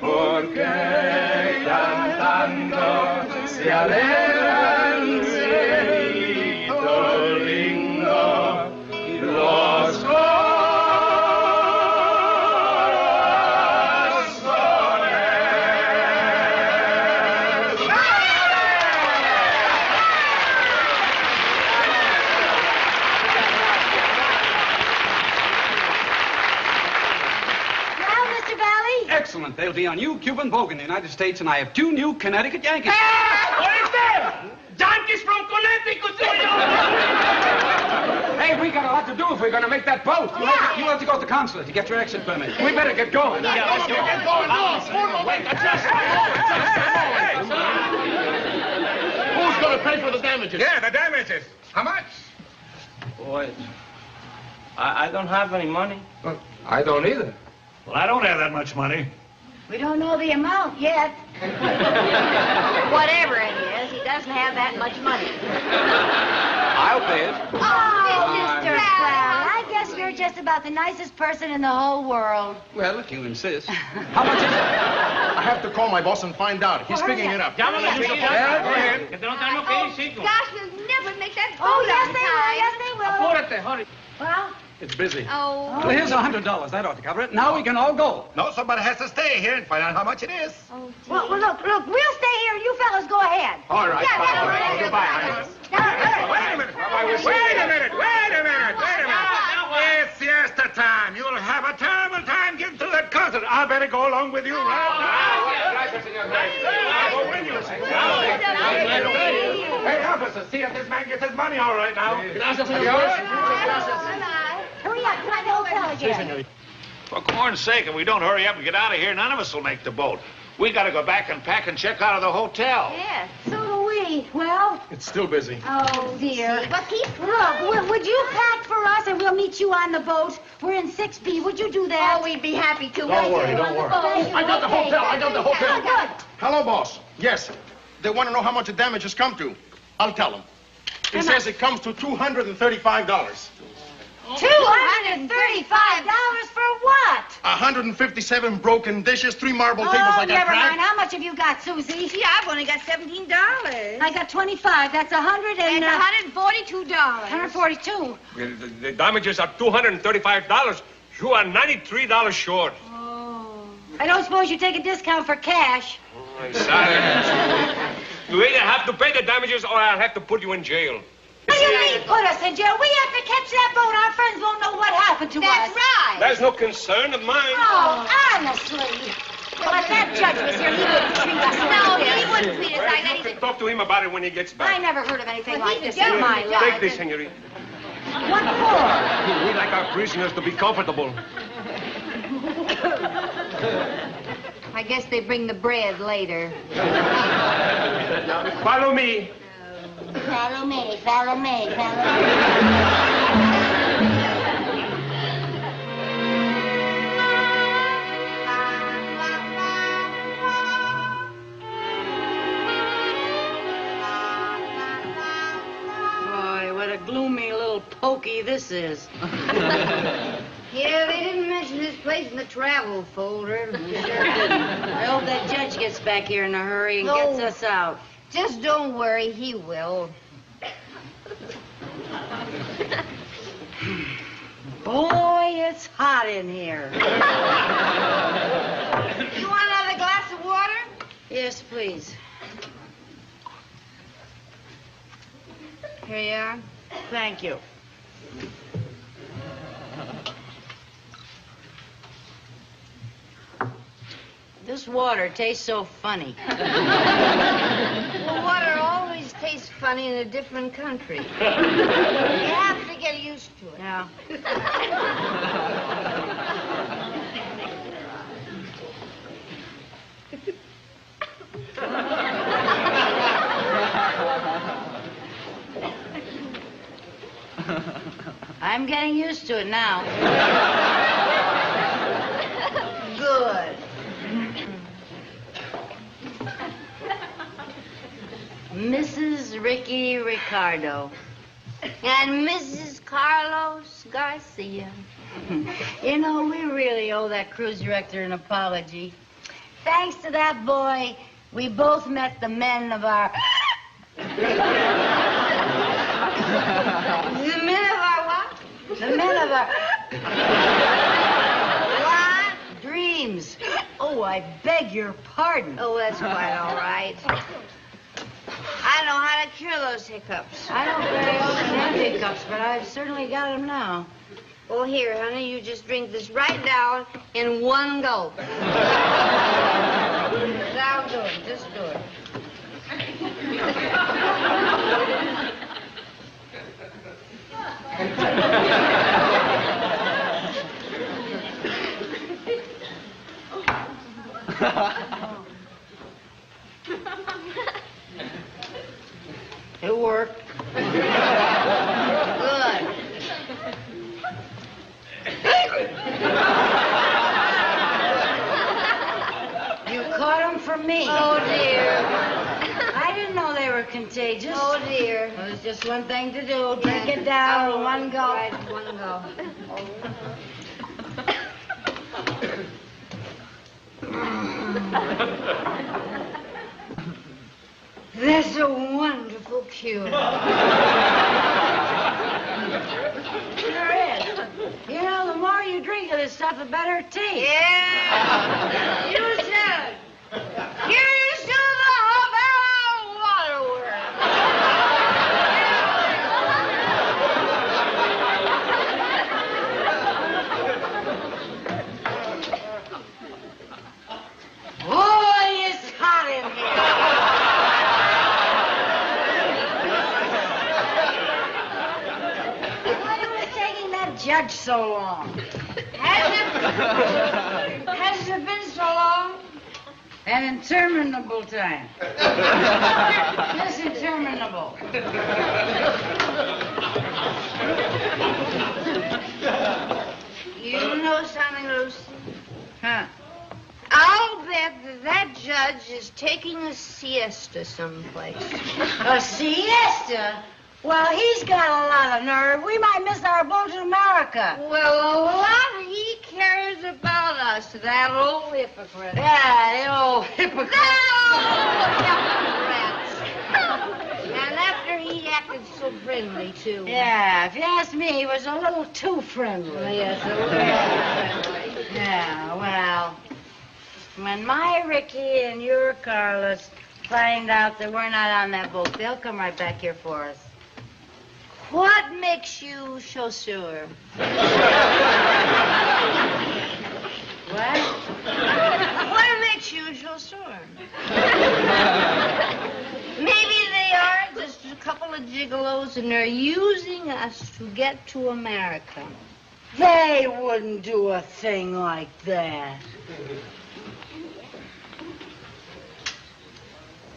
porque cantando se alegra el cielito lindo y los Excellent. They'll be on New Cuban Vogue in the United States, and I have 2 new Connecticut Yankees. What is that? Yankees from Connecticut, Hey, we got a lot to do if we're going to make that boat. You have to go to the consulate to get your exit permit. We better get going. Yeah, let's go. Get going. Wait, Who's going to pay for the damages? Yeah, the damages. How much? Boy, I don't have any money. I don't either. Well, I don't have that much money. We don't know the amount yet. Whatever it is, he doesn't have that much money. I'll pay it. Oh, Mr. Clown, I guess you're just about the nicest person in the whole world. Well, if you insist. How much is it? I have to call my boss and find out. He's picking it up. Yeah, go ahead. Gosh, we'll never make that boat Oh, yes, on they will. time. Yes, they will. Apúrate, hurry. Well, It's busy. Oh. Well, here's $100. That ought to cover it. Now we can all go. No, somebody has to stay here and find out how much it is. Oh, well, look, we'll stay here. You fellas go ahead. All right. Yeah, fine. all right. Goodbye. Wait a minute. Wait a minute. It's siesta time. You'll have a terrible time getting through that concert. I better go along with you right now. Hey, officer, see if this man gets his money all right now. Hurry up, find the hotel again. For corn's sake, if we don't hurry up and get out of here, none of us will make the boat. We got to go back and pack and check out of the hotel. Yes, so do we. Well, It's still busy. oh, dear. But keep Look, would you pack for us and we'll meet you on the boat? We're in 6B. Would you do that? Oh, we'd be happy to. Don't worry. I got the hotel. Oh, good. Hello, boss. Yes. They want to know how much the damage has come to. I'll tell them. He says it comes to $235. $235 for what? 157 broken dishes, 3 marble tables I got never cracked. mind. How much have you got, Susie? See, I've only got $17. I got 25. That's 100 and... It's $142. 142. The damages are $235. You are $93 short. I don't suppose you take a discount for cash. I'm sorry. You either have to pay the damages or I'll have to put you in jail. What do you mean put us in jail? We have to catch that boat. Our friends won't know what happened to us. That's right. That's no concern of mine. Oh, honestly. Well, if that judge was here, he wouldn't treat us like No, this. he wouldn't treat us like that. You can talk to him about it when he gets back. I never heard of anything But like he's this a in my gentleman, life. Take this, senorita. What for? We like our prisoners to be comfortable. I guess they bring the bread later. Follow me. Follow me. Boy, what a gloomy little pokey this is. Yeah, they didn't mention this place in the travel folder. They sure didn't. I hope that judge gets back here in a hurry and No. gets us out. Just don't worry, he will. Boy, it's hot in here. You want another glass of water? Yes, please. Here you are. Thank you. This water tastes so funny. Well, water always tastes funny in a different country. You have to get used to it. Yeah. I'm getting used to it now. Good. Mrs. Ricky Ricardo. And Mrs. Carlos Garcia. You know, we really owe that cruise director an apology. Thanks to that boy, we both met the men of our... The men of our what? The men of our... What? Dreams. Oh, I beg your pardon. Oh, that's quite all right. I know how to cure those hiccups. I don't very often have hiccups, but I've certainly got them now. Well, here, honey, you just drink this right down in one gulp. Now do it. Just do it. It worked. Good. Just one thing to do. Drink it down in one go. Right, one go. That's a wonderful cure. Sure is. You know, the more you drink of this stuff, the better it tastes. Yeah. You said. Here's to the Havana Waterworks. Boy, it's hot in here. Why was taking that judge so long? Has it been so long? An interminable time. Just interminable. You know something, Lucy? Huh? I'll bet that judge is taking a siesta someplace. A siesta? Well, he's got a lot of nerve. We might miss our boat to America. Well, a lot he cares about us, that old hypocrite. Yeah, the old hypocrite. And after he acted so friendly, too. Yeah, if you ask me, he was a little too friendly. Yes, a little friendly. Yeah, well, when my Ricky and your Carlos find out that we're not on that boat, they'll come right back here for us. What makes you so sure? What? What makes you so sure? Maybe they are just a couple of gigolos and they're using us to get to America. They wouldn't do a thing like that.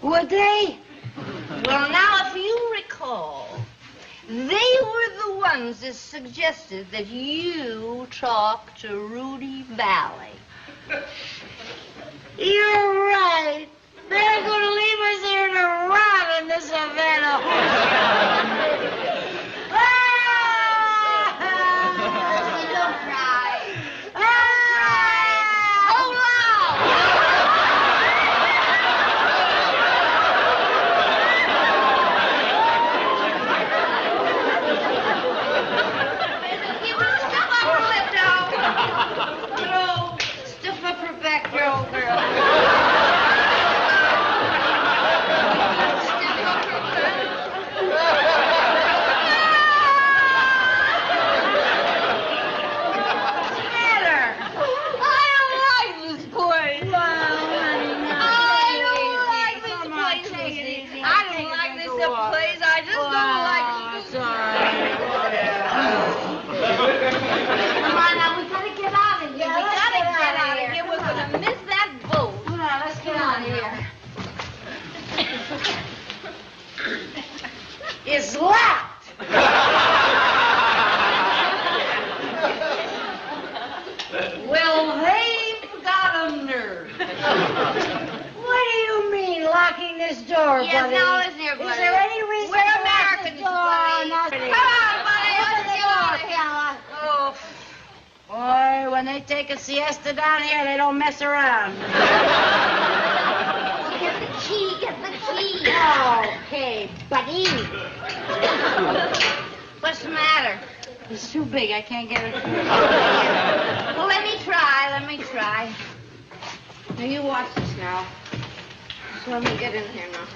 Would they? Well, now, if you recall, they were the ones that suggested that you talk to Rudy Valley. You're right. They're going to leave us here to rot in this Havana. Don't cry. Hold Stiff up her back, girl. It's locked. Well, they've got a nerve. What do you mean, locking this door, Yes, buddy? now listen here, buddy. Is there any reason We're to lock Americans, this door? buddy. Not Come on, buddy, let's get out of here. Oh, boy, when they take a siesta down here, they don't mess around. Get the key, get the key. Okay, buddy. What's the matter? It's too big. I can't get it through. Well, let me try. Now, you watch this now. So let me get in here now.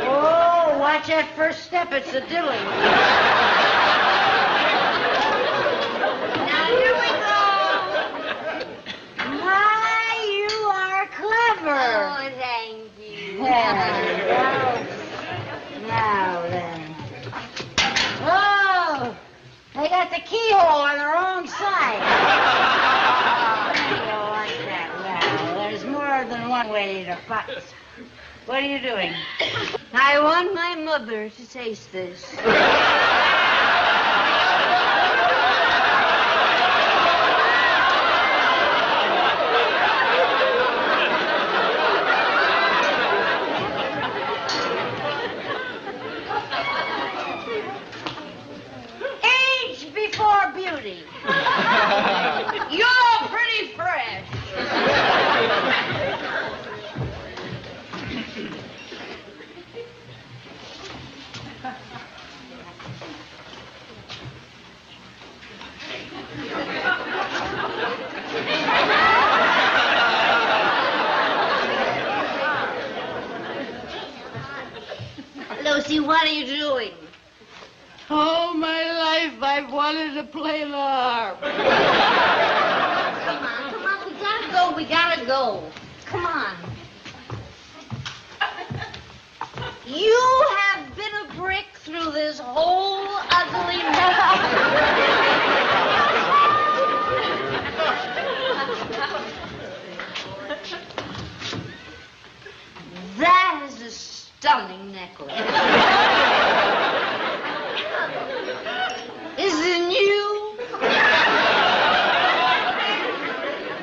Oh, watch that first step. It's a dilly. Now, here we go. My, you are clever. Oh, thank you. Now then. Oh, they got the keyhole on the wrong side. Oh, like that. Well, there's more than one way to fuck. What are you doing? I want my mother to taste this. Lucy, what are you doing? All my life I've wanted to play the harp. Come on, we gotta go. Come on. You have been a brick through this whole ugly mess. That is a stunning necklace. Is it new?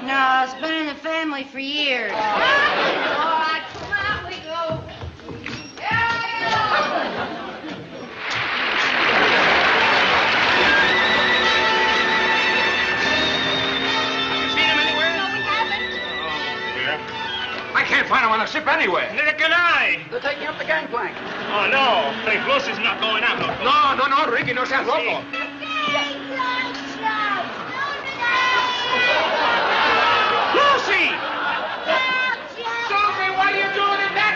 No, it's been in the family for years. All right, come on, we go. I can't find him on the ship anywhere. Neither can I. They're taking up the gangplank. Oh, no. Hey, Lucy's not going out. No, Ricky, no seas loco. Lucy! Susie, what are you doing in that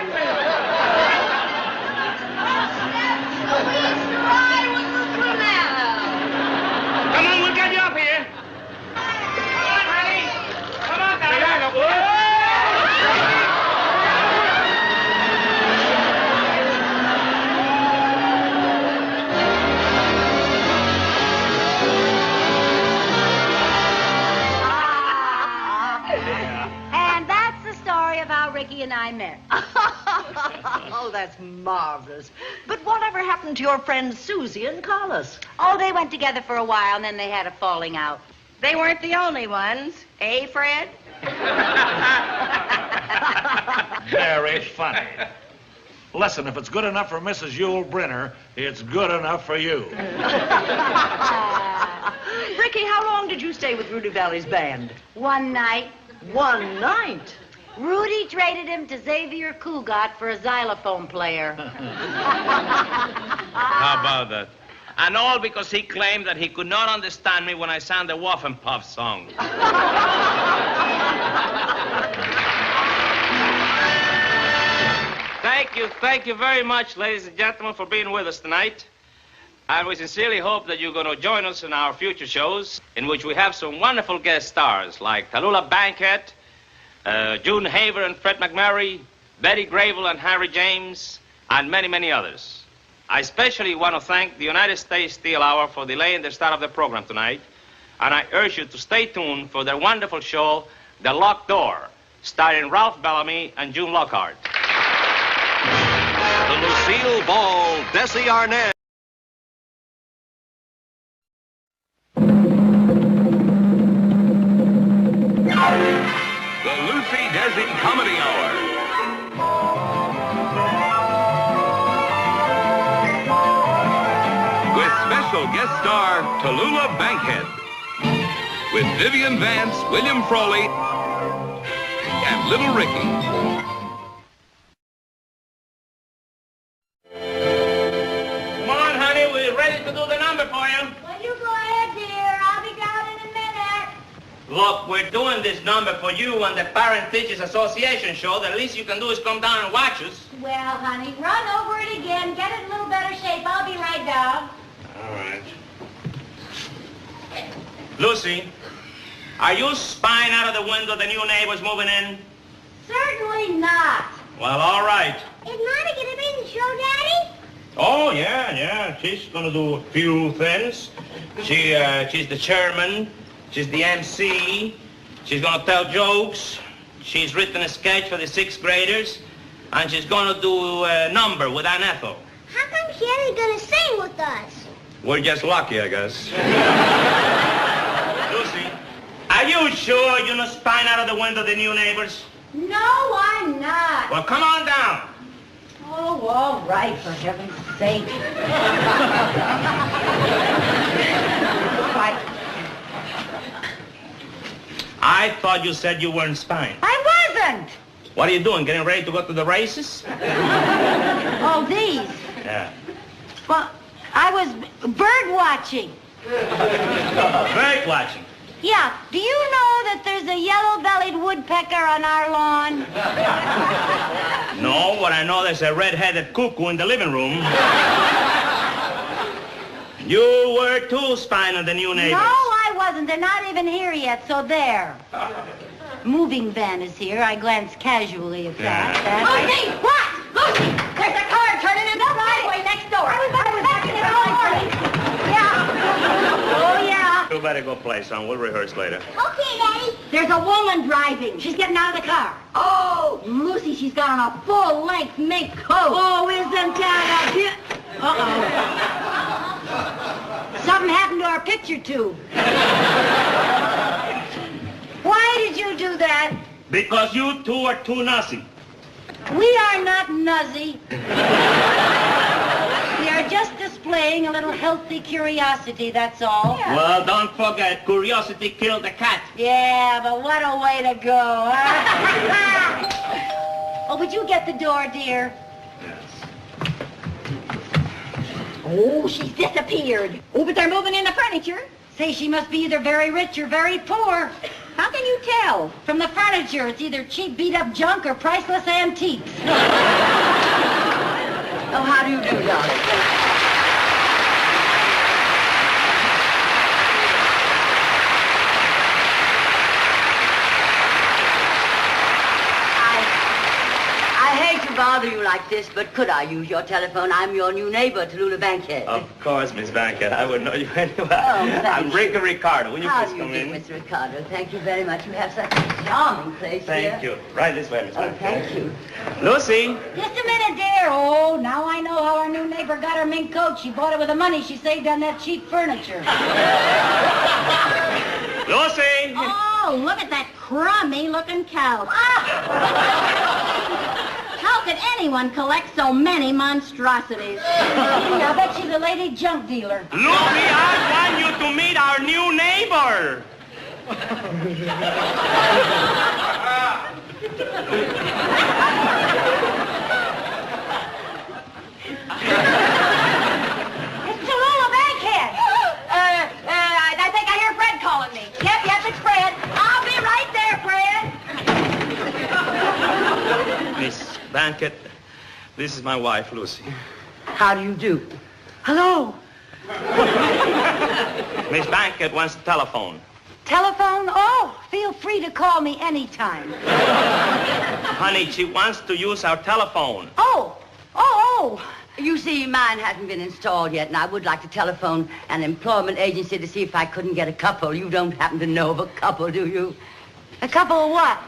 Come on, we'll get you up here. Come on, honey. Come on, darling. And that's the story of how Ricky and I met. Oh, that's marvelous. But whatever happened to your friends Susie and Carlos? Oh, they went together for a while, and then they had a falling out. They weren't the only ones, eh, Fred? Very funny. Listen, if it's good enough for Mrs. Yule Brenner, it's good enough for you. Ricky, how long did you stay with Rudy Valley's band? One night, One night. Rudy traded him to Xavier Cugat for a xylophone player. How about that? And all because he claimed that he could not understand me when I sang the Waffen Puff song. Thank you very much, ladies and gentlemen, for being with us tonight. And we sincerely hope that you're going to join us in our future shows, in which we have some wonderful guest stars like Tallulah Bankhead, June Haver and Fred McMurray, Betty Grable and Harry James, and many, many others. I especially want to thank the United States Steel Hour for delaying the start of the program tonight, and I urge you to stay tuned for their wonderful show, The Locked Door, starring Ralph Bellamy and June Lockhart. The Lucille Ball, Desi Arnaz. The Lucy Desi Comedy Hour. With special guest star Tallulah Bankhead. With Vivian Vance, William Frawley, and Little Ricky. Come on, honey, we're ready to do the number for you. Well, you go ahead, dear. I'll be down in a minute. Look, we're doing this number for you and the Parent Teachers Association show. The least you can do is come down and watch us. Well, honey, run over it again. Get it in a little better shape. I'll be right down. All right. Lucy, are you spying out of the window the new neighbors moving in? Certainly not. Well, all right. Is Mama going to be in the show, Daddy? Oh, yeah. She's going to do a few things. She's the chairman. She's the MC. She's going to tell jokes. She's written a sketch for the 6th graders. And she's going to do a number with Aunt Ethel. How come she ain't going to sing with us? We're just lucky, I guess. Lucy, are you sure you're not spying out of the window the new neighbors? No, I'm not. Well, come on down. Oh, all right, for heaven's sake. I thought you said you weren't spying. I wasn't. What are you doing, getting ready to go to the races? Oh, these. Yeah. Well, I was bird watching. Bird watching. Yeah, do you know that there's a yellow-bellied woodpecker on our lawn? No, but I know there's a red-headed cuckoo in the living room. You were too spying on the new neighbors. No, I wasn't. They're not even here yet, so there. Moving van is here. I glanced casually at that. Lucy! What? Lucy! There's a car turning in the driveway next door. I was backing it all morning. Yeah. Oh, yeah. You better go play, son. We'll rehearse later. Okay, Daddy. There's a woman driving. She's getting out of the car. Oh, Lucy, she's got on a full-length mink coat. Oh, isn't that a bit... Uh-oh. Something happened to our picture tube. Why did you do that? Because you two are too nosy. We are not nuzzy. We are just displaying a little healthy curiosity, that's all. Yeah. Well, don't forget, curiosity killed the cat. Yeah, but what a way to go, huh? Oh, would you get the door, dear? Oh, she's disappeared. Oh, but they're moving in the furniture. Say she must be either very rich or very poor. How can you tell? From the furniture, it's either cheap, beat-up junk or priceless antiques. Oh, how do you do, darling? I hate to bother you like this, but could I use your telephone? I'm your new neighbor, Tallulah Bankhead. Of course, Miss Bankhead. I would know you anyway. Oh, I'm Rico Ricardo. Will you How please do you come do, in? Mr. Ricardo? Thank you very much. You have such a charming place here. Thank you. Right this way, Miss Bankhead. Thank you. Lucy. Just a minute, dear. Oh, now I know how our new neighbor got her mink coat. She bought it with the money she saved on that cheap furniture. Lucy. Oh, look at that crummy-looking couch. How could anyone collect so many monstrosities? I bet she's a lady junk dealer. Lucy, I want you to meet our new neighbor. It's Tallulah Bankhead. I think I hear Fred calling me. Yep, it's Fred. I'll be right there, Fred. Miss Bankhead, this is my wife, Lucy. How do you do? Hello. Miss Bankhead wants the telephone. Telephone? Oh, feel free to call me anytime. Honey, she wants to use our telephone. Oh. You see, mine hasn't been installed yet, and I would like to telephone an employment agency to see if I couldn't get a couple. You don't happen to know of a couple, do you? A couple of what?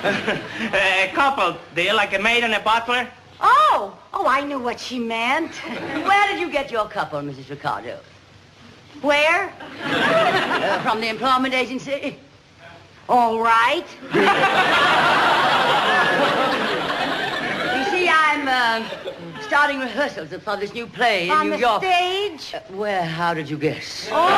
A couple, dear, like a maid and a butler. Oh, I knew what she meant. Where did you get your couple, Mrs. Ricardo? Where? From the employment agency. All right. You see, I'm starting rehearsals for this new play in New York. On the stage? How did you guess? Oh.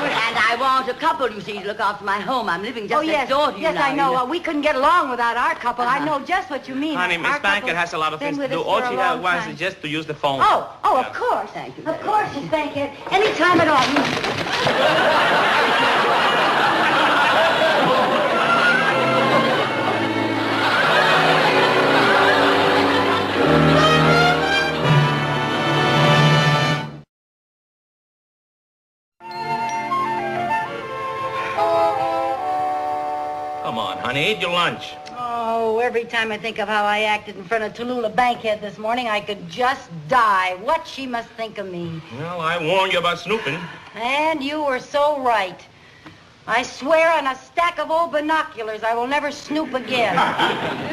And I want a couple, you see, to look after my home. I'm living just next door to you yes, now. I know. We couldn't get along without our couple. I know just what you mean. Honey, Miss Bankhead has a lot of things to do. All she wants is just to use the phone. Oh, of course. Thank you. Of course, Miss Bankhead. Any time at all. Come on, honey, eat your lunch. Oh, every time I think of how I acted in front of Tallulah Bankhead this morning, I could just die. What she must think of me. Well, I warned you about snooping. And you were so right. I swear on a stack of old binoculars I will never snoop again.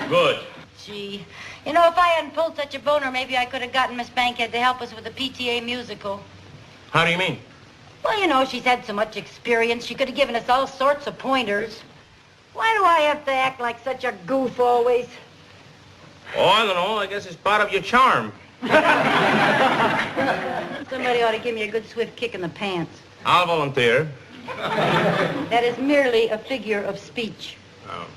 Good. Gee, you know, if I hadn't pulled such a boner, maybe I could have gotten Miss Bankhead to help us with the PTA musical. How do you mean? Well, you know, she's had so much experience. She could have given us all sorts of pointers. Why do I have to act like such a goof always? Oh, I don't know. I guess it's part of your charm. Somebody ought to give me a good swift kick in the pants. I'll volunteer. That is merely a figure of speech. Oh.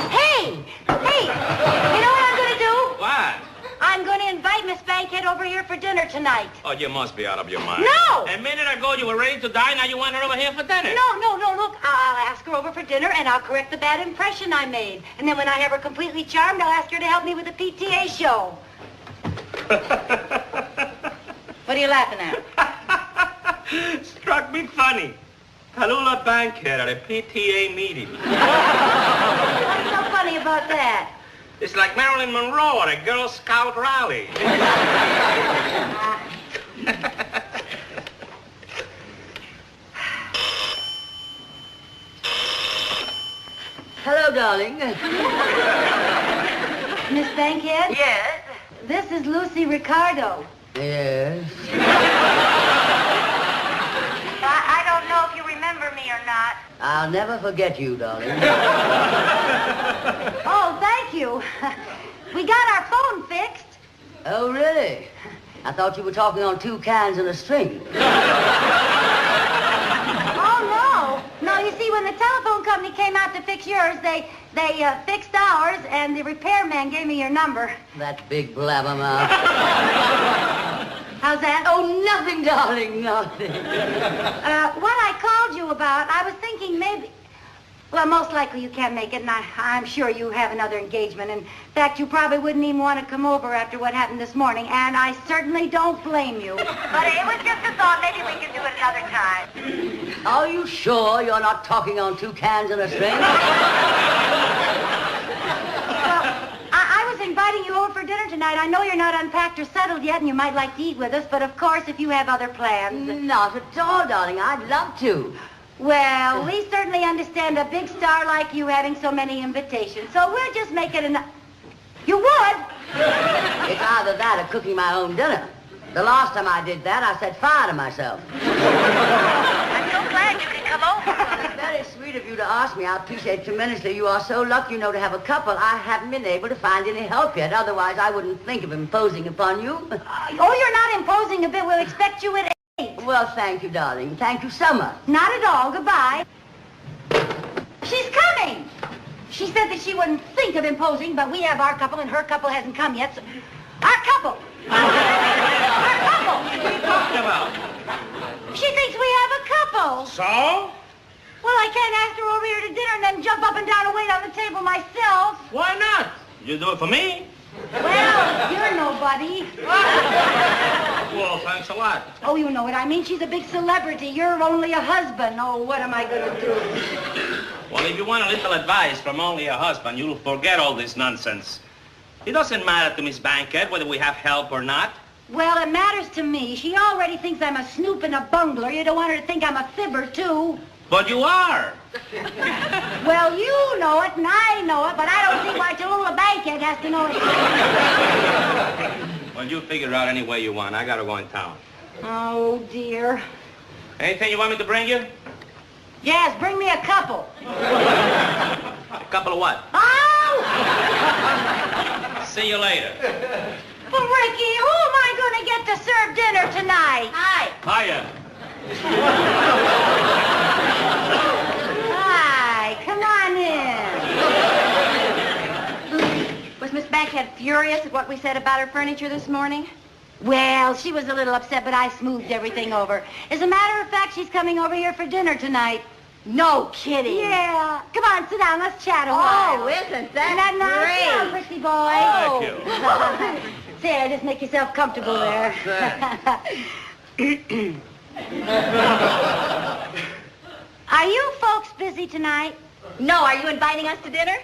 Hey! You know what I'm going to do? What? I'm going to invite Miss Bankhead Bankhead over here for dinner tonight. Oh, you must be out of your mind. No! A minute ago, you were ready to die. Now you want her over here for dinner. No. Look, I'll ask her over for dinner, and I'll correct the bad impression I made. And then when I have her completely charmed, I'll ask her to help me with the PTA show. What are you laughing at? Struck me funny. Tallulah Bankhead at a PTA meeting. What's so funny about that? It's like Marilyn Monroe at a Girl Scout rally. Hello, darling. Miss Bankhead? Yes? This is Lucy Ricardo. Yes. I don't know if you remember me or not. I'll never forget you, darling. Oh, thank you. We got our phone fixed. Oh, really? I thought you were talking on 2 cans and a string. Oh, no. No, you see, when the telephone company came out to fix yours, they fixed ours, and the repairman gave me your number. That big blabbermouth. How's that? Oh, nothing, darling, nothing. What I called you about, I was thinking maybe... Well, most likely you can't make it, and I'm sure you have another engagement. In fact, you probably wouldn't even want to come over after what happened this morning, and I certainly don't blame you. But it was just a thought. Maybe we can do it another time. Are you sure you're not talking on 2 cans and a string? I was inviting you over for dinner tonight. I know you're not unpacked or settled yet, and you might like to eat with us, but of course, if you have other plans... Not at all, darling. I'd love to. Well, we certainly understand a big star like you having so many invitations, so we'll just make it an... You would? It's either that or cooking my own dinner. The last time I did that, I set fire to myself. I'm so glad you could come over. It's very sweet of you to ask me. I appreciate it tremendously. You are so lucky, you know, to have a couple. I haven't been able to find any help yet. Otherwise, I wouldn't think of imposing upon you. Oh, you're not imposing a bit. We'll expect you at 8. Well, thank you, darling. Thank you so much. Not at all. Goodbye. She's coming. She said that she wouldn't think of imposing, but we have our couple, and her couple hasn't come yet. So... Our couple. Our couple. What are you talking about? She thinks we have a couple. So? Well, I can't ask her over here to dinner and then jump up and down and wait on the table myself. Why not? You do it for me. Well, you're nobody. Well, thanks a lot. Oh, you know what I mean. She's a big celebrity. You're only a husband. Oh, what am I going to do? Well, if you want a little advice from only a husband, you'll forget all this nonsense. It doesn't matter to Miss Bankhead whether we have help or not. Well, it matters to me. She already thinks I'm a snoop and a bungler. You don't want her to think I'm a fibber, too. But you are. Well, you know it, and I know it, but I don't see why Tallulah Bankhead has to know it. Well, you figure it out any way you want. I gotta go in town. Oh, dear. Anything you want me to bring you? Yes, bring me a couple. A couple of what? Oh! See you later. But, Ricky, who am I going to get to serve dinner tonight? Hi. Hiya. Hi, come on in. Was Miss Bankhead furious at what we said about her furniture this morning? Well, she was a little upset, but I smoothed everything over. As a matter of fact, she's coming over here for dinner tonight. No kidding. Yeah. Come on, sit down. Let's chat a while. Oh, isn't that great? Sit down, pretty boy. Thank you. There, just make yourself comfortable there. Are you folks busy tonight? No, are you inviting us to dinner?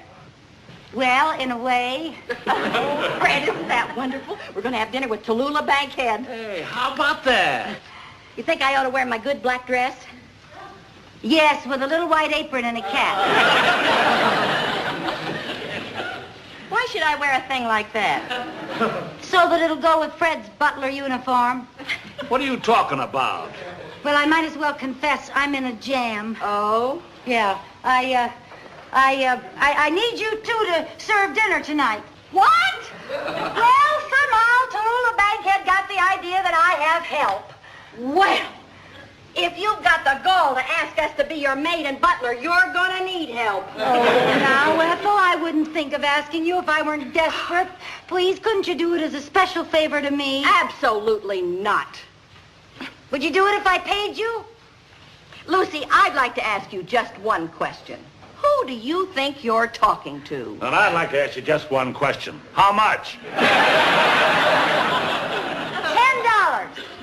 Well, in a way. Oh, Fred, isn't that wonderful? We're going to have dinner with Tallulah Bankhead. Hey, how about that? You think I ought to wear my good black dress? Yes, with a little white apron and a cap. Why should I wear a thing like that? So that it'll go with Fred's butler uniform. What are you talking about? Well, I might as well confess I'm in a jam. Oh? Yeah. I need you two to serve dinner tonight. What? Well, somehow Tallulah Bankhead got the idea that I have help. Well, if you've got the gall to ask us to be your maid and butler, you're going to need help. Oh, now, Ethel, I wouldn't think think of asking you if I weren't desperate. Please, couldn't you do it as a special favor to me? Absolutely not. Would you do it if I paid you? Lucy, I'd like to ask you just one question. Who do you think you're talking to? And I'd like to ask you just one question. How much? $10.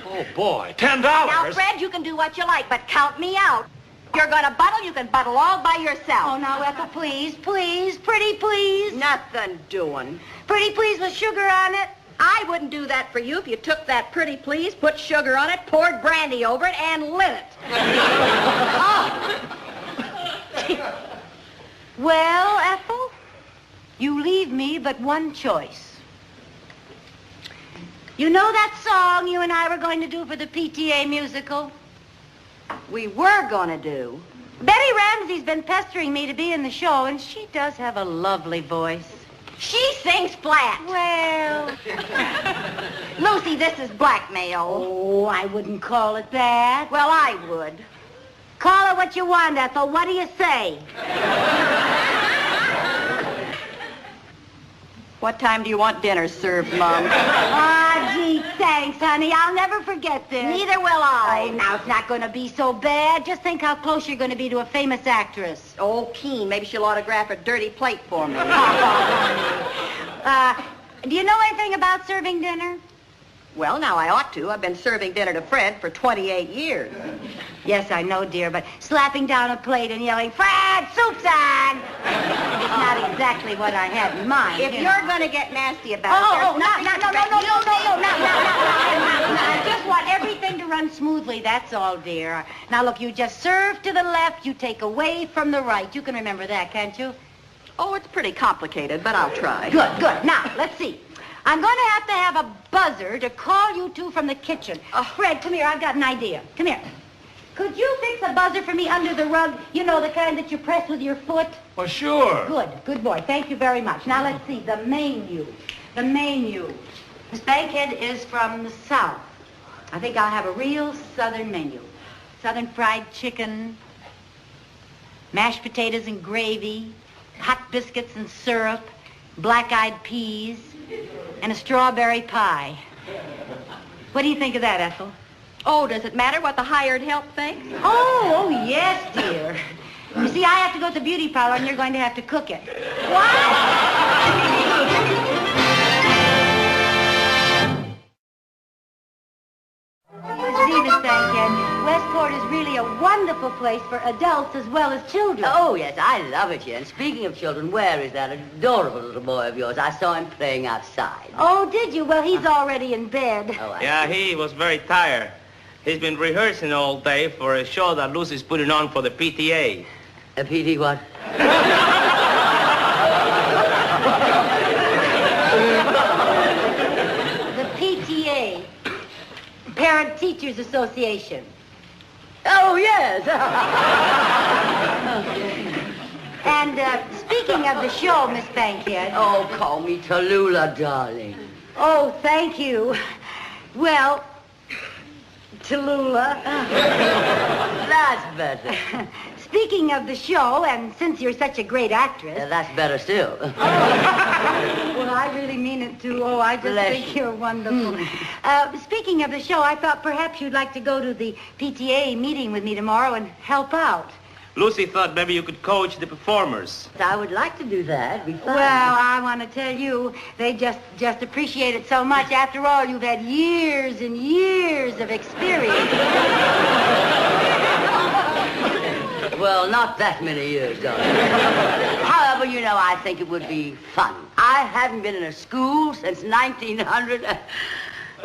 Oh, boy, $10? Now, Fred, you can do what you like, but count me out. If you're going to buttle, you can buttle all by yourself. Oh, now, Ethel, please, please, pretty please. Nothing doing. Pretty please with sugar on it. I wouldn't do that for you if you took that pretty please, put sugar on it, poured brandy over it, and lit it. Well, Ethel, you leave me but one choice. You know that song you and I were going to do for the PTA musical? We were going to do. Betty Ramsey's been pestering me to be in the show, and she does have a lovely voice. She sings flat. Well... Lucy, this is blackmail. Oh, I wouldn't call it that. Well, I would. Call it what you want, Ethel. What do you say? What time do you want dinner served, Mom? Ah, gee, thanks, honey. I'll never forget this. Neither will I. Oh, now it's not going to be so bad. Just think how close you're going to be to a famous actress. Oh, Keen, maybe she'll autograph a dirty plate for me. Do you know anything about serving dinner? Well, now I ought to. I've been serving dinner to Fred for 28 years. Yes, I know, dear, but slapping down a plate and yelling, "Fred, soup's on!" It's not exactly what I had in mind. If you're going to get nasty about no. it, I just want everything to run smoothly, that's all, dear. Now, look, you just serve to the left, you take away from the right. You can remember that, can't you? Oh, it's pretty complicated, but I'll try. Good, good. Now, let's see. I'm going to have a buzzer to call you two from the kitchen. Fred, come here. I've got an idea. Come here. Could you fix a buzzer for me under the rug? You know, the kind that you press with your foot? Well, sure. Good boy. Thank you very much. Now, let's see. The menu. Miss Bankhead is from the South. I think I'll have a real Southern menu. Southern fried chicken, mashed potatoes and gravy, hot biscuits and syrup, black-eyed peas, and a strawberry pie. What do you think of that, Ethel? Oh, does it matter what the hired help thinks? Oh, yes, dear. You see, I have to go to the beauty parlor, and you're going to have to cook it. You see, Miss Bankhead, Westport is really a wonderful place for adults as well as children. Oh, yes, I love it here. And speaking of children, where is that adorable little boy of yours? I saw him playing outside. Oh, did you? Well, he's already in bed. Oh, Yeah, he was very tired. He's been rehearsing all day for a show that Lucy's putting on for the PTA. A PT what? The PTA, Parent Teachers Association. Oh, yes. And speaking of the show, Miss Bankhead. Oh, call me Tallulah, darling. Oh, thank you. Well, Tallulah. That's better. Speaking of the show, and since you're such a great actress... That's better still. Well, I really mean it, too. Oh, I just Bless think you. you're wonderful. Speaking of the show, I thought perhaps you'd like to go to the PTA meeting with me tomorrow and help out. Lucy thought maybe you could coach the performers. I would like to do that. It'd be fun. Well, I want to tell you, they just appreciate it so much. After all, you've had years and years of experience. Well, not that many years, darling. However, you know, I think it would be fun. I haven't been in a school since 1900.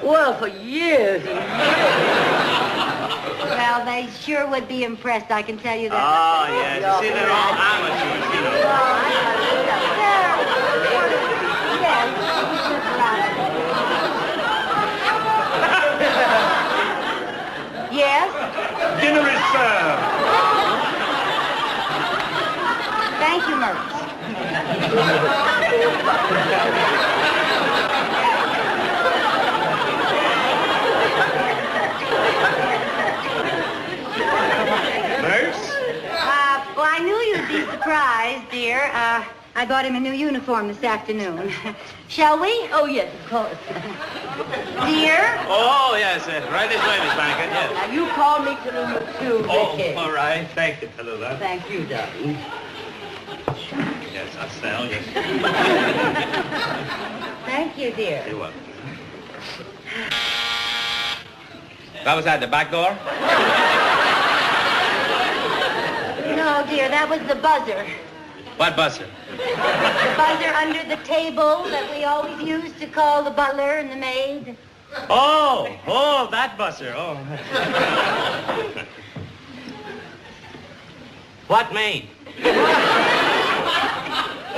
Well, for years and years. Well, they sure would be impressed, I can tell you that. Oh, yes. You see, they're all amateurs, you know. Yes? Dinner is served. Thank you, Mertz. Nurse? Well, I knew you'd be surprised, dear. I bought him a new uniform this afternoon. Shall we? Oh, yes, of course. Dear? Oh, yes. Right this way, Miss Bankhead, yes. Now, you call me Tallulah, too, Vicky. Oh, all right. Thank you, Tallulah. Thank you, darling. Yes, I'll sell, yes. Thank you, dear. You're welcome. That was at the back door? No, dear, that was the buzzer. What buzzer? The buzzer under the table that we always use to call the butler and the maid. Oh, that buzzer. Oh. What maid?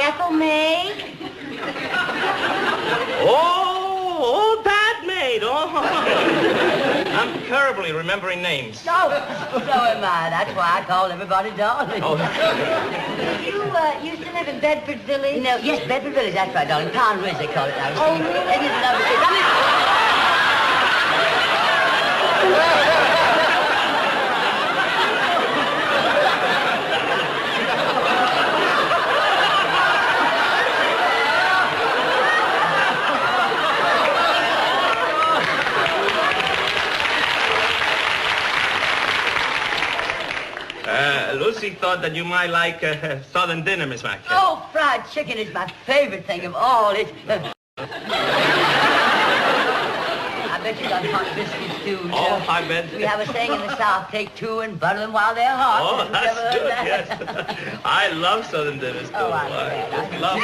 Ethel May. Oh, that maid. Oh. I'm terribly remembering names. So am I. That's why I call everybody darling. Oh. You still live in Bedford Village? No, yes, Bedford Village, that's right, darling. Pound Ridge, they call it now. Oh, really? It is lovely. Lucy thought that you might like Southern dinner, Miss Bankhead. Oh, fried chicken is my favorite thing of all. I bet you got hot biscuits, too. Oh, I bet. We have a saying in the South, take two and butter them while they're hot. Oh, Have you that's ever heard good, that? yes. I love Southern dinners, too. Oh, I love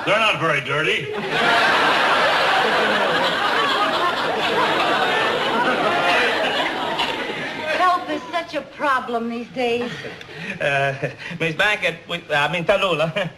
They're not very dirty. Help is such a problem these days. Miss Bankhead, Tallulah,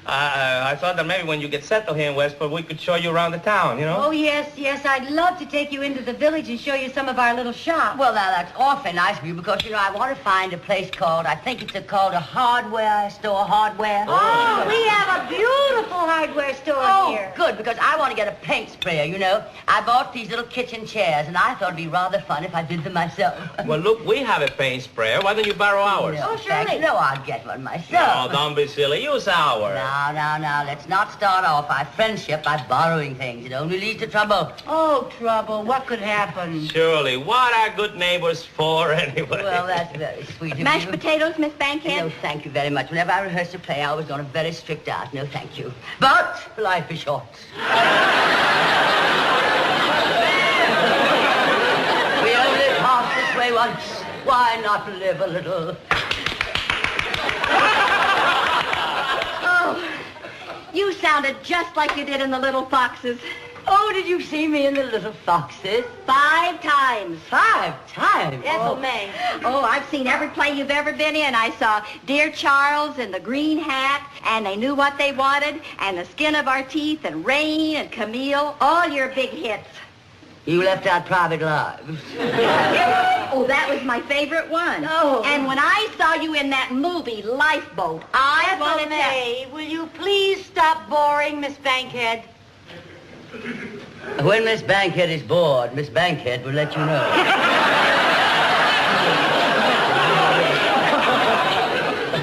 I thought that maybe when you get settled here in Westport, we could show you around the town, you know? Oh, yes. I'd love to take you into the village and show you some of our little shops. Well, now, that's awfully nice of you because, I want to find a place called, I think it's called a hardware store, hardware. Oh, we have a beautiful hardware store here. Oh, good, because I want to get a paint sprayer, I bought these little kitchen chairs, and I thought it'd be rather fun if I did them myself. Well, look, we have a paint sprayer. Why don't you borrow ours? No, surely. No, I'll get one myself. No, don't be silly. Use ours. Now, let's not start off our friendship by borrowing things. It only leads to trouble. Oh, trouble. What could happen? Surely. What are good neighbors for, anyway? Well, that's very sweet of you. Mashed potatoes, Miss Bankhead? No, thank you very much. Whenever I rehearse a play, I always go on a very strict diet. No, thank you. But life is short. We only pass this way once. Why not live a little? Oh, you sounded just like you did in The Little Foxes. Oh, did you see me in The Little Foxes? 5 times. 5 times? Ethel May. Oh, I've seen every play you've ever been in. I saw Dear Charles and The Green Hat, and They Knew What They Wanted, and The Skin of Our Teeth, and Rain, and Camille, all your big hits. You left out Private Lives. Oh, that was my favorite one. Oh. And when I saw you in that movie, Lifeboat, I wanted to... May, will you please stop boring Miss Bankhead? When Miss Bankhead is bored, Miss Bankhead will let you know.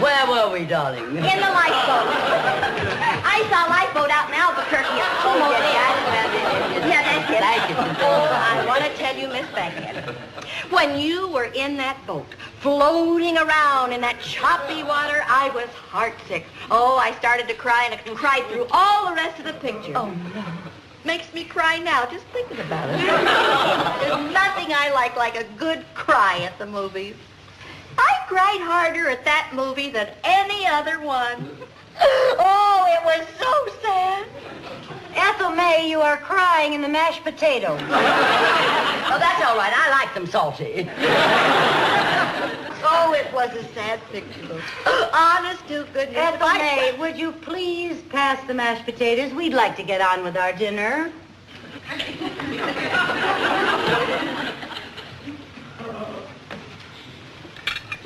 Where were we, darling? In the Lifeboat. I saw Lifeboat out in Albuquerque. Yeah, that's it. Thank you. Oh, I want to tell you, Miss Bankhead, when you were in that boat, floating around in that choppy water, I was heartsick. Oh, I started to cry and cried through all the rest of the picture. Oh, no. Makes me cry now, just thinking about it. There's nothing I like a good cry at the movies. I cried harder at that movie than any other one. Oh, it was so sad. Ethel May, you are crying in the mashed potato. Oh, that's all right. I like them salty. Oh, it was a sad picture. Honest to goodness. Ethel May, would you please pass the mashed potatoes? We'd like to get on with our dinner.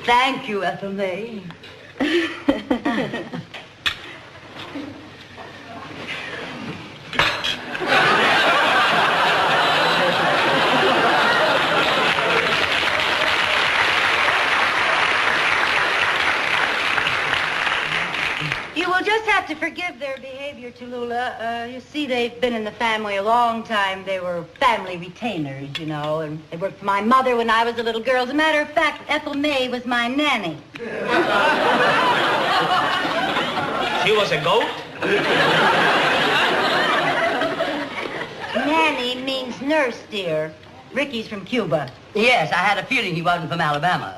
Thank you, Ethel May. You will just have to forgive their behavior, Tallulah. You see, they've been in the family a long time. They were family retainers, you know, and they worked for my mother when I was a little girl. As a matter of fact, Ethel May was my nanny. She was a goat? Nanny means nurse, dear. Ricky's from Cuba. Yes, I had a feeling he wasn't from Alabama.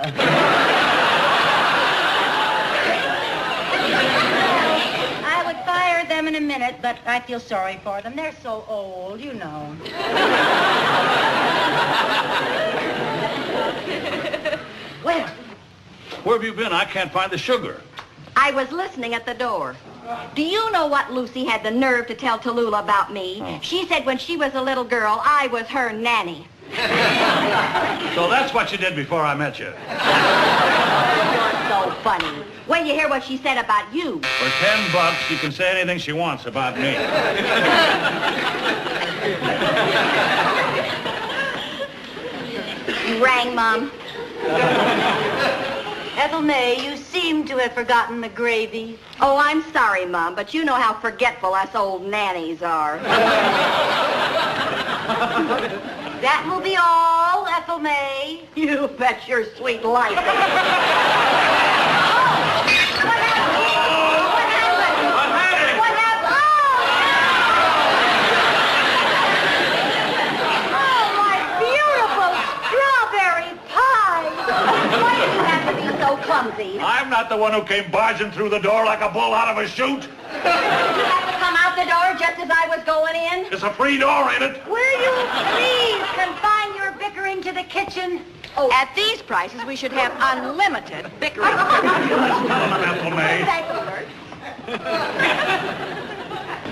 I would fire them in a minute, but I feel sorry for them. They're so old, you know. Well, where have you been? I can't find the sugar. I was listening at the door. Do you know what Lucy had the nerve to tell Tallulah about me? Oh. She said when she was a little girl, I was her nanny. So that's what you did before I met you. You're so funny. Wait till you hear what she said about you. For $10, she can say anything she wants about me. You rang, Mom? Ethel May, you seem to have forgotten the gravy. Oh, I'm sorry, Mom, but you know how forgetful us old nannies are. That will be all, Ethel May. You bet your sweet life. Clumsy. I'm not the one who came barging through the door like a bull out of a chute. You had to come out the door just as I was going in? It's a free door, ain't it? Will you please confine your bickering to the kitchen? Oh, at these prices, we should have unlimited bickering. Ethel May.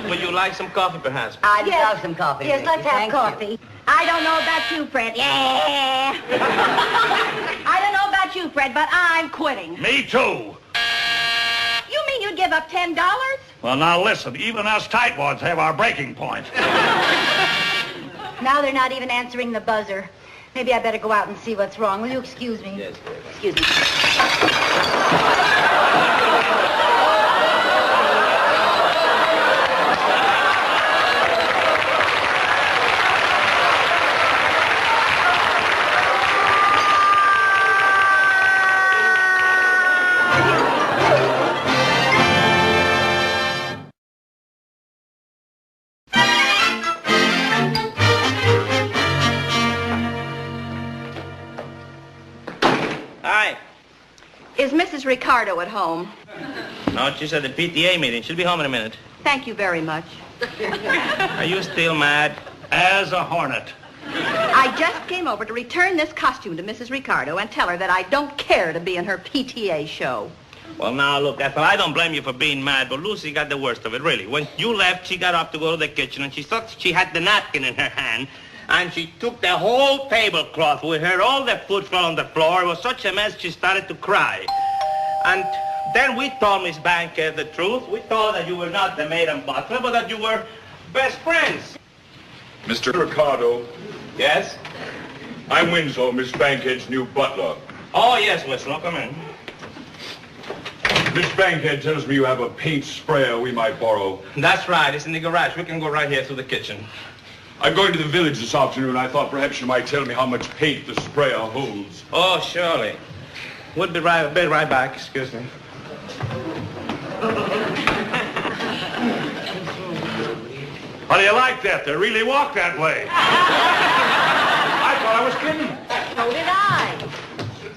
Would you like some coffee, perhaps? I'd love some coffee. Yes, Ricky. let's have Thank coffee. you. I don't know about you, Fred. Yeah. I don't know about you, Fred, but I'm quitting. Me too. You mean you'd give up $10? Well, now listen, even us tightwads have our breaking point. Now they're not even answering the buzzer. Maybe I better go out and see what's wrong. Will you excuse me? Yes, Excuse me. Hi. Is Mrs. Ricardo at home? No, she's at the PTA meeting. She'll be home in a minute. Thank you very much. Are you still mad? As a hornet. I just came over to return this costume to Mrs. Ricardo and tell her that I don't care to be in her PTA show. Well, now, look, Ethel, I don't blame you for being mad, but Lucy got the worst of it, really. When you left, she got up to go to the kitchen, and she thought she had the napkin in her hand, and she took the whole tablecloth with her. All the food fell on the floor. It was such a mess, she started to cry. And then we told Miss Bankhead the truth. We told her that you were not the maid and butler, but that you were best friends. Mr. Ricardo. Yes? I'm Winslow, Miss Bankhead's new butler. Oh, yes, Winslow, come in. Miss Bankhead tells me you have a paint sprayer we might borrow. That's right. It's in the garage. We can go right here through the kitchen. I'm going to the village this afternoon. I thought perhaps you might tell me how much paint the sprayer holds. Oh, surely. We'll be right back. Excuse me. How do you like that? They really walk that way. I thought I was kidding. So did I.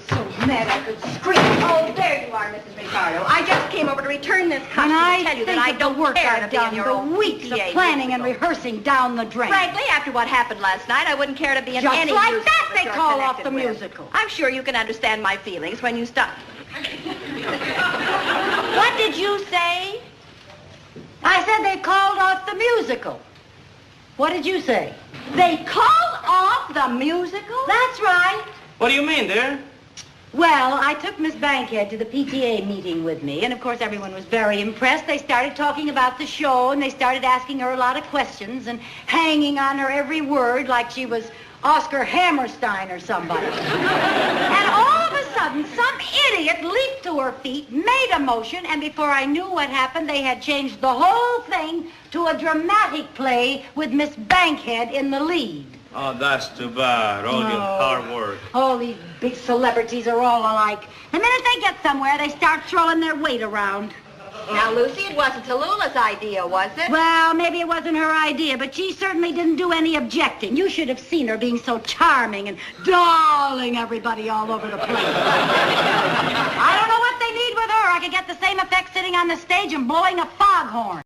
So mad I could scream. Oh, there you are, Mrs. Ricardo. I just came over to return this costume And and tell you that think I of don't the work care I've to be in done, your the own weeks of PTA planning and musical. rehearsing down the drain. Frankly, after what happened last night, I wouldn't care to be in Just any like musical that, they you're call off connected the with. musical. I'm sure you can understand my feelings when you stop. What did you say? I said they called off the musical. What did you say? They called off the musical? That's right. What do you mean, dear? Well, I took Miss Bankhead to the PTA meeting with me, and of course everyone was very impressed. They started talking about the show, and they started asking her a lot of questions and hanging on her every word like she was Oscar Hammerstein or somebody. And all of a sudden, some idiot leaped to her feet, made a motion, and before I knew what happened, they had changed the whole thing to a dramatic play with Miss Bankhead in the lead. Oh, that's too bad. All your hard work. All these big celebrities are all alike. The minute they get somewhere, they start throwing their weight around. Now, Lucy, it wasn't Tallulah's idea, was it? Well, maybe it wasn't her idea, but she certainly didn't do any objecting. You should have seen her being so charming and darling everybody all over the place. I don't know what they need with her. I could get the same effect sitting on the stage and blowing a foghorn.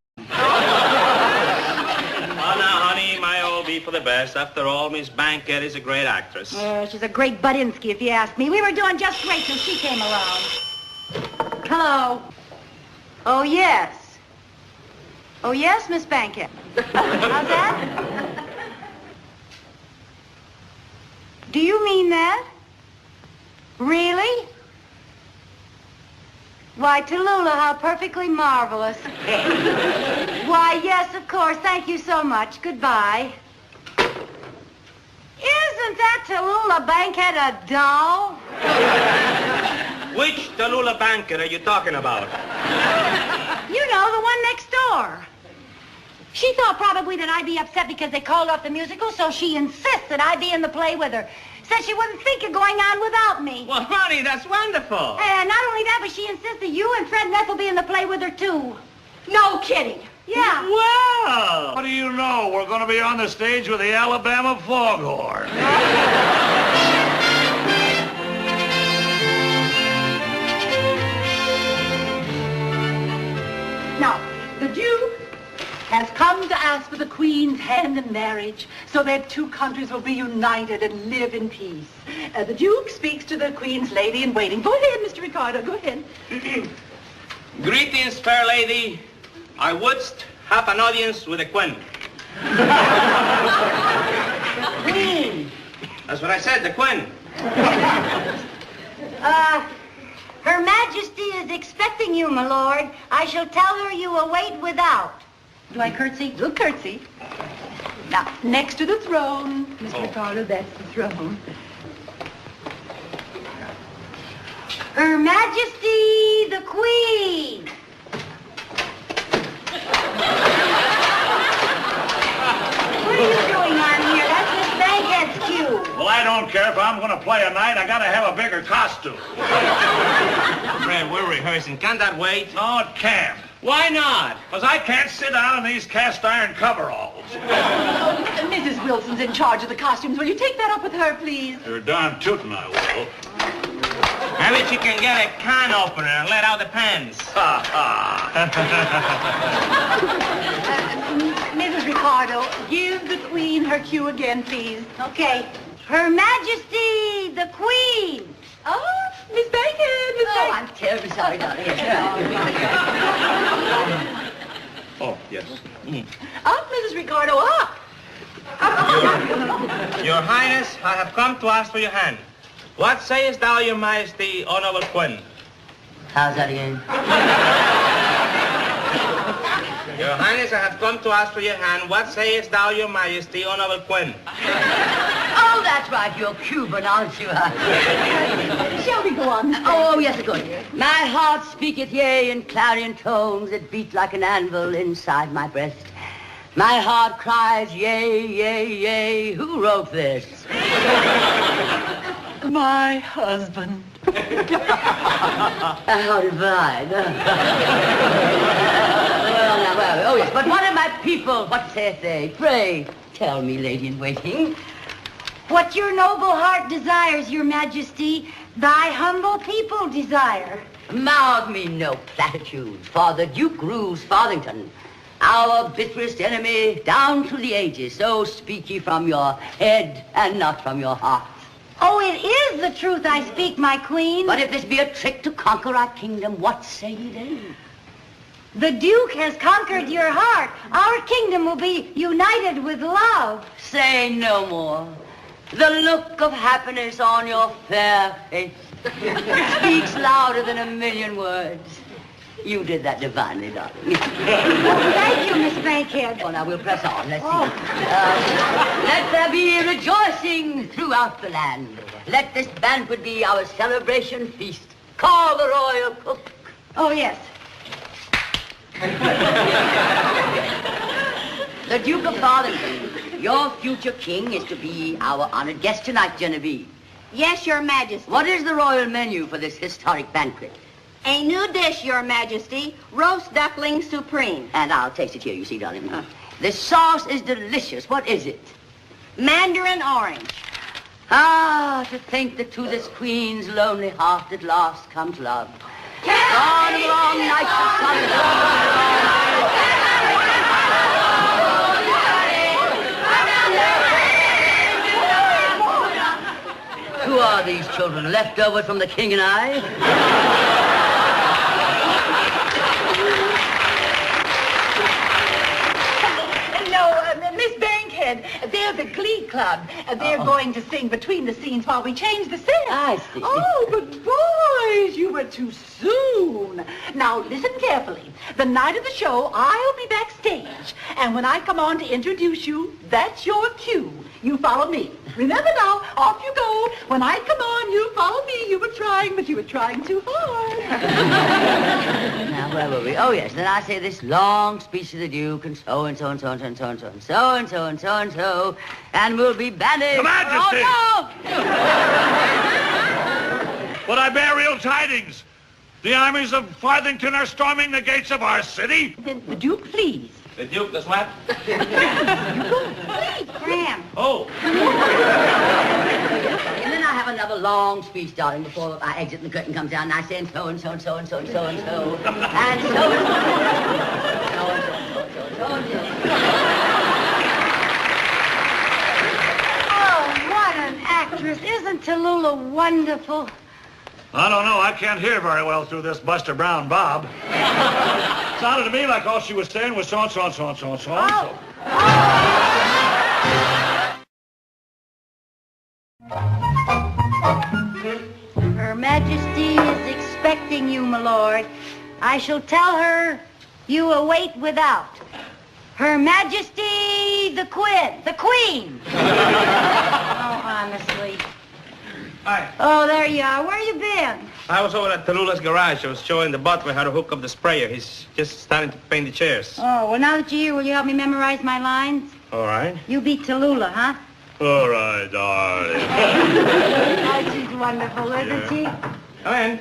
Oh, now, honey, my all be for the best. After all, Miss Bankhead is a great actress. She's a great Budinsky, if you ask me. We were doing just great till she came around. Hello. Oh, yes. Oh, yes, Miss Bankhead. How's that? Do you mean that? Really? Why, Tallulah, how perfectly marvelous. Why, yes, of course. Thank you so much. Goodbye. Isn't that Tallulah Bankhead a doll? Which Tallulah Bankhead are you talking about? You know, the one next door. She thought probably that I'd be upset because they called off the musical, so she insists that I be in the play with her. Said she wouldn't think of going on without me. Well, honey, that's wonderful. And not only that, but she insists that you and Fred Neff will be in the play with her, too. No kidding. Yeah. Well. What do you know? We're going to be on the stage with the Alabama Foghorn. Now, the Duke has come to ask for the Queen's hand in marriage so that two countries will be united and live in peace. The Duke speaks to the Queen's lady-in-waiting. Go ahead, Mr. Ricardo, go ahead. Greetings, fair lady. I wouldst have an audience with the Queen. Queen. That's what I said, the Queen. Her Majesty is expecting you, my lord. I shall tell her you await without. Do I curtsy? You'll curtsy. Now, next to the throne, Mr. Ricardo, that's the throne. Her Majesty the Queen. What are you doing on here? That's Miss Bankhead's cue. Well, I don't care if I'm going to play a night. I got to have a bigger costume. Fred, we're rehearsing. Can that wait? No, it can't. Why not? Because I can't sit down in these cast iron coveralls. Mrs. Wilson's in charge of the costumes. Will you take that up with her, please? You're darn tootin' I will. Maybe she can get a can opener and let out the pans. Ha ha. Mrs. Ricardo, give the Queen her cue again, please. Okay. Her Majesty the Queen. Oh, Miss Bankhead, Miss Bankhead. I'm terribly sorry, darling. Oh, yes. Up, Mrs. Ricardo, up. Your Highness, I have come to ask for your hand. What sayest thou, Your Majesty, Honorable Queen? How's that again? Your Highness, I have come to ask for your hand. What sayest thou, Your Majesty, Honorable Queen? Oh, that's right. You're Cuban, aren't you? Shall we go on? Oh, yes, good. My heart speaketh yea in clarion tones that beat like an anvil inside my breast. My heart cries yea, yea, yea. Who wrote this? My husband. How divine. Well, oh, yes. But what of my people? What saith they? Pray, tell me, lady-in-waiting. What your noble heart desires, Your Majesty, thy humble people desire. Mouth me no platitude, for the Duke rules Farthington, our bitterest enemy down through the ages. So speak ye from your head and not from your heart. Oh, it is the truth I speak, my queen. But if this be a trick to conquer our kingdom, what say ye then? The Duke has conquered your heart. Our kingdom will be united with love. Say no more. The look of happiness on your fair face speaks louder than a million words. You did that divinely, darling. Thank you, Miss Bankhead. Well, now we'll press on. Let's see. Let there be rejoicing throughout the land. Let this banquet be our celebration feast. Call the royal cook. Oh, yes. The Duke of Farthington, your future king, is to be our honored guest tonight, Genevieve. Yes, Your Majesty. What is the royal menu for this historic banquet? A new dish, Your Majesty. Roast duckling supreme. And I'll taste it here, you see, darling. The sauce is delicious. What is it? Mandarin orange. Ah, to think that to this queen's lonely heart at last comes love. Gone the long nights of Who are these children, left over from the king and I? Miss Bankhead, they're the Glee Club. They're going to sing between the scenes while we change the set. I see. Oh, but boys, you were too soon. Now, listen carefully. The night of the show, I'll be backstage. And when I come on to introduce you, that's your cue. You follow me. Remember now, off you go. When I come on, you follow me. You were trying, but you were trying too hard. Now, where were we? Oh, yes. Then I say this long speech to the Duke, and so and so and so and so and so and so and so and so and so and so, and we'll be banished. Your Majesty! Oh, no! But I bear real tidings. The armies of Farthington are storming the gates of our city. The Duke flees. The Duke does what? Graham. Oh. And then I have another long speech, darling, before I exit and the curtain comes down, and I say, and so and so and so and so and so and so, and so and so. Oh, what an actress. Isn't Tallulah wonderful? I don't know. I can't hear very well through this Buster Brown Bob. Sounded to me like all she was saying was so and so and so and so and so and so. Her Majesty is expecting you, my lord. I shall tell her you await without. Her Majesty the Queen. Oh, honestly. Hi. Oh, there you are. Where you been? I was over at Tallulah's garage. I was showing the butler how to hook up the sprayer. He's just starting to paint the chairs. Oh, well, now that you're here, will you help me memorize my lines? All right. You be Tallulah, huh? All right, darling. Oh, she's wonderful, isn't she? Come in.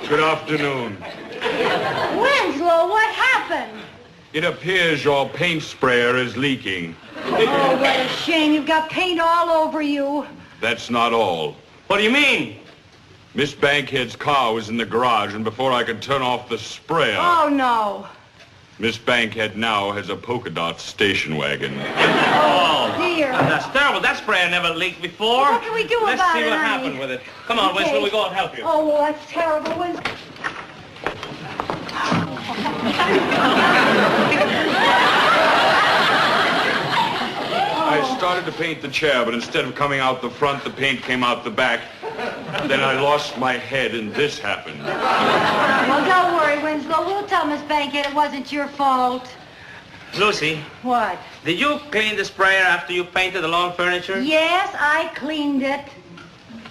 Good afternoon. Winslow, what happened? It appears your paint sprayer is leaking. Oh, what a shame. You've got paint all over you. That's not all. What do you mean? Miss Bankhead's car was in the garage, and before I could turn off the sprayer, Oh, no. Miss Bankhead now has a polka dot station wagon. Oh, dear. That's terrible. That sprayer never leaked before. What can we do Let's about see it, what honey? happened with it. Come on, Okay. Winslow, we'll go and help you. Oh, well, that's terrible. I started to paint the chair, but instead of coming out the front, the paint came out the back. Then I lost my head, and this happened. Well, don't worry, Winslow. We'll tell Miss Bankhead it wasn't your fault. Lucy, What? did you clean the sprayer after you painted the lawn furniture? Yes, I cleaned it.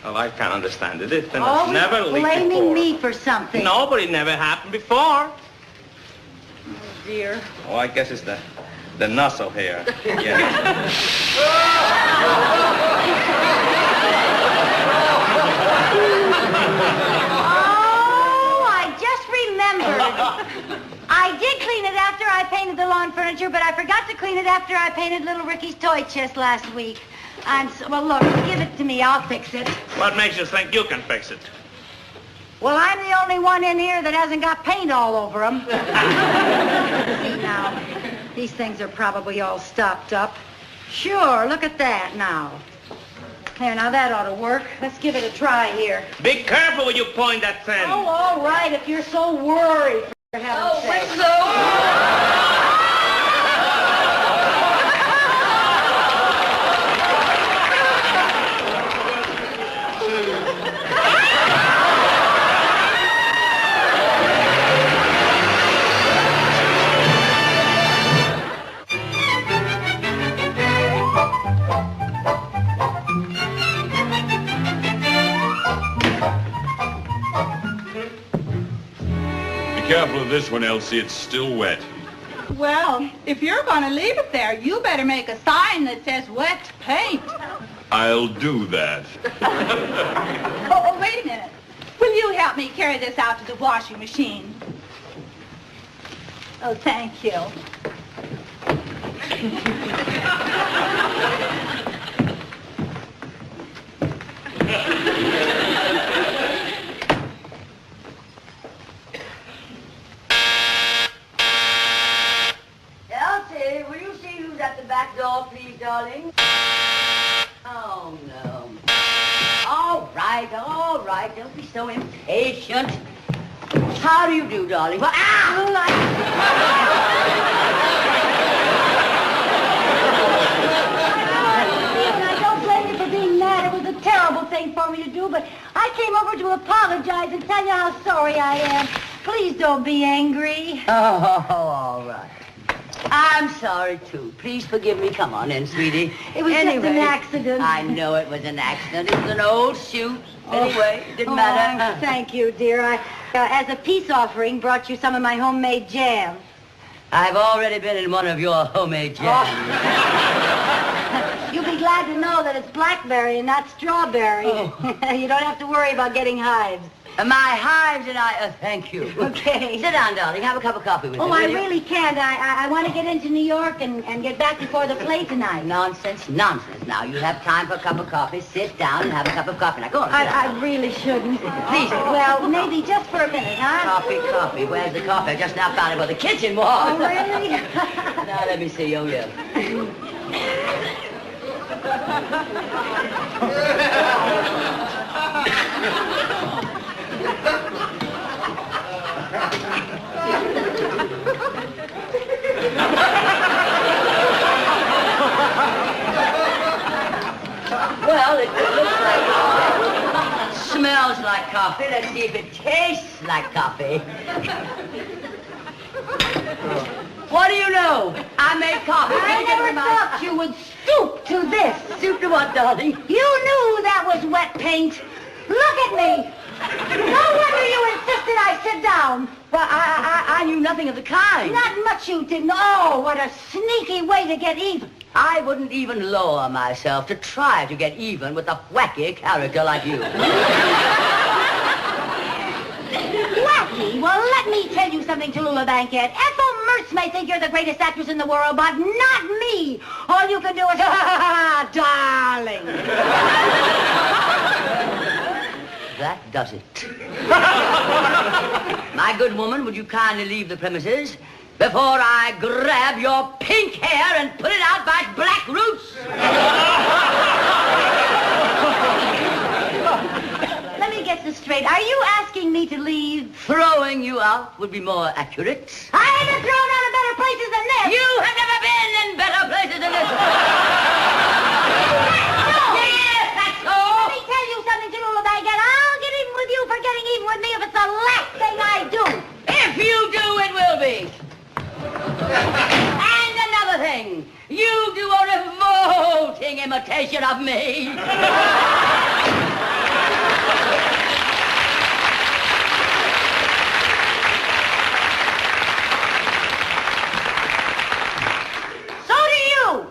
Well, I can't understand it. It Oh, never you're leaked blaming before. me for something. No, but it never happened before. Dear. Oh, I guess it's the nozzle here. Yeah. Oh, I just remembered. I did clean it after I painted the lawn furniture, but I forgot to clean it after I painted little Ricky's toy chest last week. And so, well, look, give it to me. I'll fix it. What makes you think you can fix it? Well, I'm the only one in here that hasn't got paint all over them. See now, these things are probably all stopped up. Sure, look at that now. There, now that ought to work. Let's give it a try here. Be careful when you point that thing. Oh, all right, if you're so worried. Be careful of this one, Elsie. It's still wet. Well, if you're going to leave it there, you better make a sign that says wet paint. I'll do that. Oh, wait a minute. Will you help me carry this out to the washing machine? Oh, thank you. Elsie, will you see who's at the back door, please, darling? Oh, no. All right. Don't be so impatient. How do you do, darling? Well, I don't blame you for being mad. It was a terrible thing for me to do, but I came over to apologize and tell you how sorry I am. Please don't be angry. Oh, all right. I'm sorry, too. Please forgive me. Come on in, sweetie. It was just an accident. I know it was an accident. It was an old suit. Anyway, it didn't matter. Thank you, dear. I, as a peace offering, brought you some of my homemade jam. I've already been in one of your homemade jams. You'll be glad to know that it's blackberry and not strawberry. You don't have to worry about getting hives. My hives and I, thank you. Okay. Sit down, darling. Have a cup of coffee with me. Oh, I really can't. I want to get into New York and get back before the play tonight. Nonsense. Now, you have time for a cup of coffee. Sit down and have a cup of coffee. Now, go on, sit down. I really shouldn't. Please. Well, maybe just for a minute, huh? Coffee. Where's the coffee? I just now found it where the kitchen was. Oh, really? Now, let me see. Oh, yeah. Well, it looks like coffee. Smells like coffee. Let's see if it tastes like coffee. What do you know? I made coffee. I never thought you would stoop to this. Stoop to what, darling? You knew that was wet paint. Look at me. No wonder you insisted I sit down. Well, I knew nothing of the kind. Not much you didn't. Oh, what a sneaky way to get even. I wouldn't even lower myself to try to get even with a wacky character like you. Wacky? Well, let me tell you something, Tallulah Bankhead. Ethel Mertz may think you're the greatest actress in the world, but not me. All you can do is, darling. That does it. My good woman, would you kindly leave the premises before I grab your pink hair and put it out by its black roots? Let me get this straight. Are you asking me to leave? Throwing you out would be more accurate. I ain't been thrown out of better places than this. You have never been in better places than this. Yes, that's so. Let me tell you something, Tallulah Bankhead. I'll get even with you for getting even with me if it's the last thing I do. If you do, it will be. And another thing, you do a revolting imitation of me. So do you.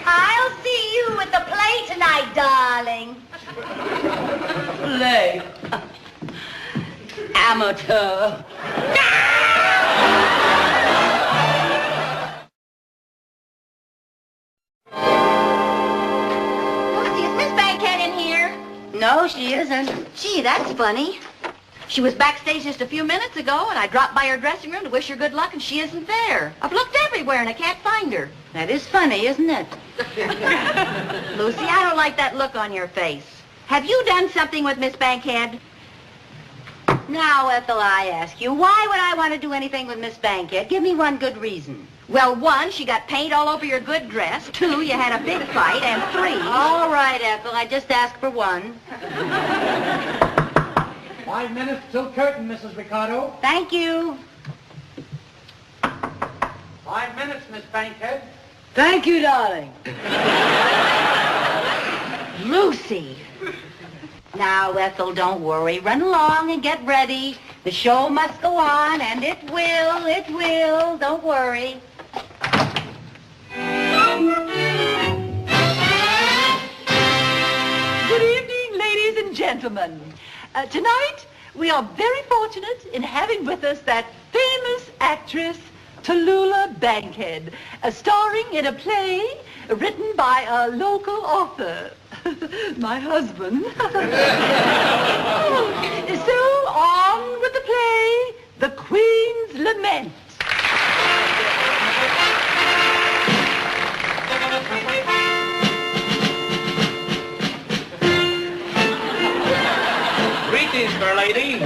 I'll see you at the play tonight, darling. Play. Amateur. Lucy, is Miss Bankhead in here? No, she isn't. Gee, that's funny. She was backstage just a few minutes ago, and I dropped by her dressing room to wish her good luck, and she isn't there. I've looked everywhere, and I can't find her. That is funny, isn't it? Lucy, I don't like that look on your face. Have you done something with Miss Bankhead? Now, Ethel, I ask you, why would I want to do anything with Miss Bankhead? Give me one good reason. Well, 1, she got paint all over your good dress. 2, you had a big fight. And 3... All right, Ethel, I just asked for one. 5 minutes till curtain, Mrs. Ricardo. Thank you. 5 minutes, Miss Bankhead. Thank you, darling. Lucy. Now, Ethel, don't worry. Run along and get ready. The show must go on, and it will. Don't worry. Good evening, ladies and gentlemen. Tonight, we are very fortunate in having with us that famous actress, Tallulah Bankhead, starring in a play written by a local author, my husband. So, on with the play, The Queen's Lament. Greetings, fair lady.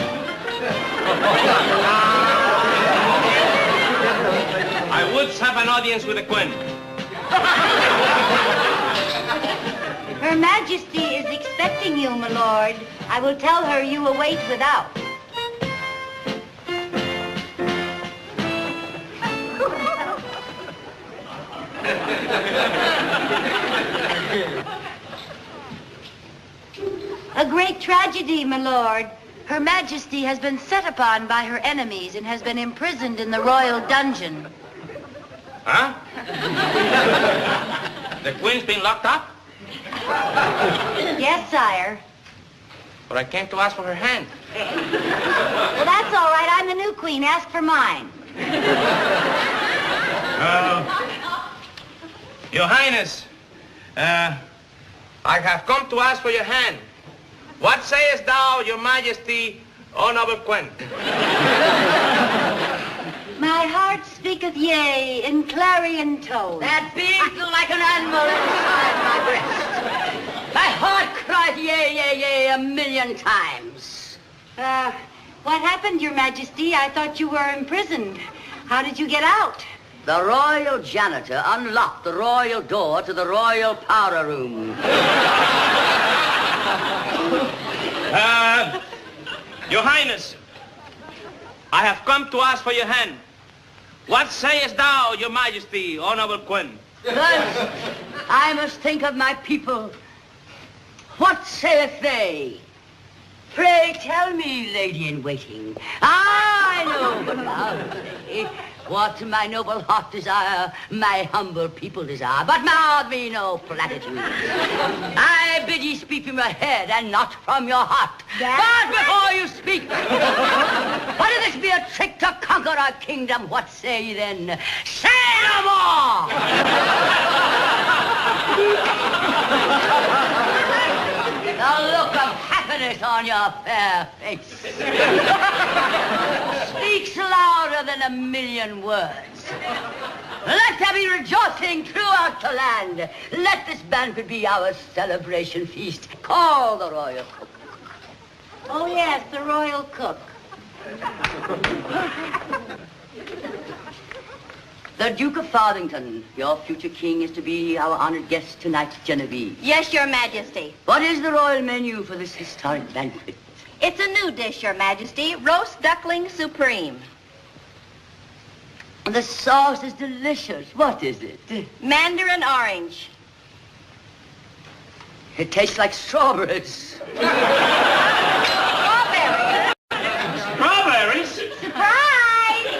I would have an audience with the Queen. Her Majesty is expecting you, my lord. I will tell her you await without. A great tragedy, my lord. Her Majesty has been set upon by her enemies and has been imprisoned in the royal dungeon. Huh? The Queen's been locked up? Yes, sire. But I came to ask for her hand. Well, that's all right. I'm the new queen. Ask for mine. Your Highness, I have come to ask for your hand. What sayest thou, your Majesty, O noble Queen? My heart speaketh yea in clarion tone. That beat like an animal inside my breast. My heart cried yea, yea, yea 1,000,000 times. What happened, your Majesty? I thought you were imprisoned. How did you get out? The royal janitor unlocked the royal door to the royal powder room. Your Highness, I have come to ask for your hand. What sayest thou, your Majesty, honorable Queen? First, I must think of my people. What saith they? Pray tell me, lady in waiting. I know but loudly what my noble heart desire, my humble people desire, but mouth me no platitudes. I bid ye speak from your head and not from your heart. But before you speak, whether this be a trick to conquer our kingdom, what say ye then? Say no more! The look of happiness on your fair face speaks louder than 1,000,000 words. Let there be rejoicing throughout the land. Let this banquet be our celebration feast. Call the royal cook. Oh, yes, the royal cook. The Duke of Farthington, your future king, is to be our honored guest tonight's Genevieve. Yes, Your Majesty. What is the royal menu for this historic banquet? It's a new dish, Your Majesty. Roast duckling supreme. The sauce is delicious. What is it? Mandarin orange. It tastes like strawberries. Strawberries. Strawberries? Surprise!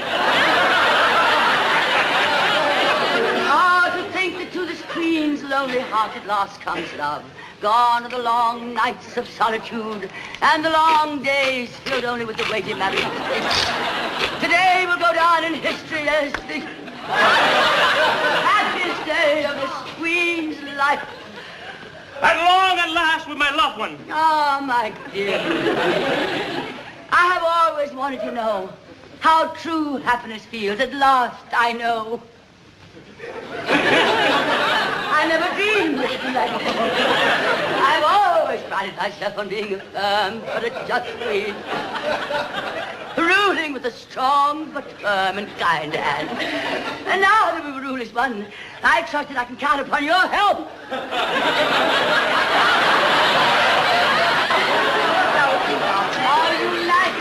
Oh, to think that to this queen's lonely heart at last comes love. Gone are the long nights of solitude and the long days filled only with the weighty matters of state. Today will go down in history as the happiest day of this queen's life. At long at last with my loved one. Oh, my dear. I have always wanted to know how true happiness feels. At last, I know. I never dreamed it like this. I've always prided myself on being a firm but a just queen. Ruling with a strong but firm and kind hand. And now that we've ruled as one, I trust that I can count upon your help.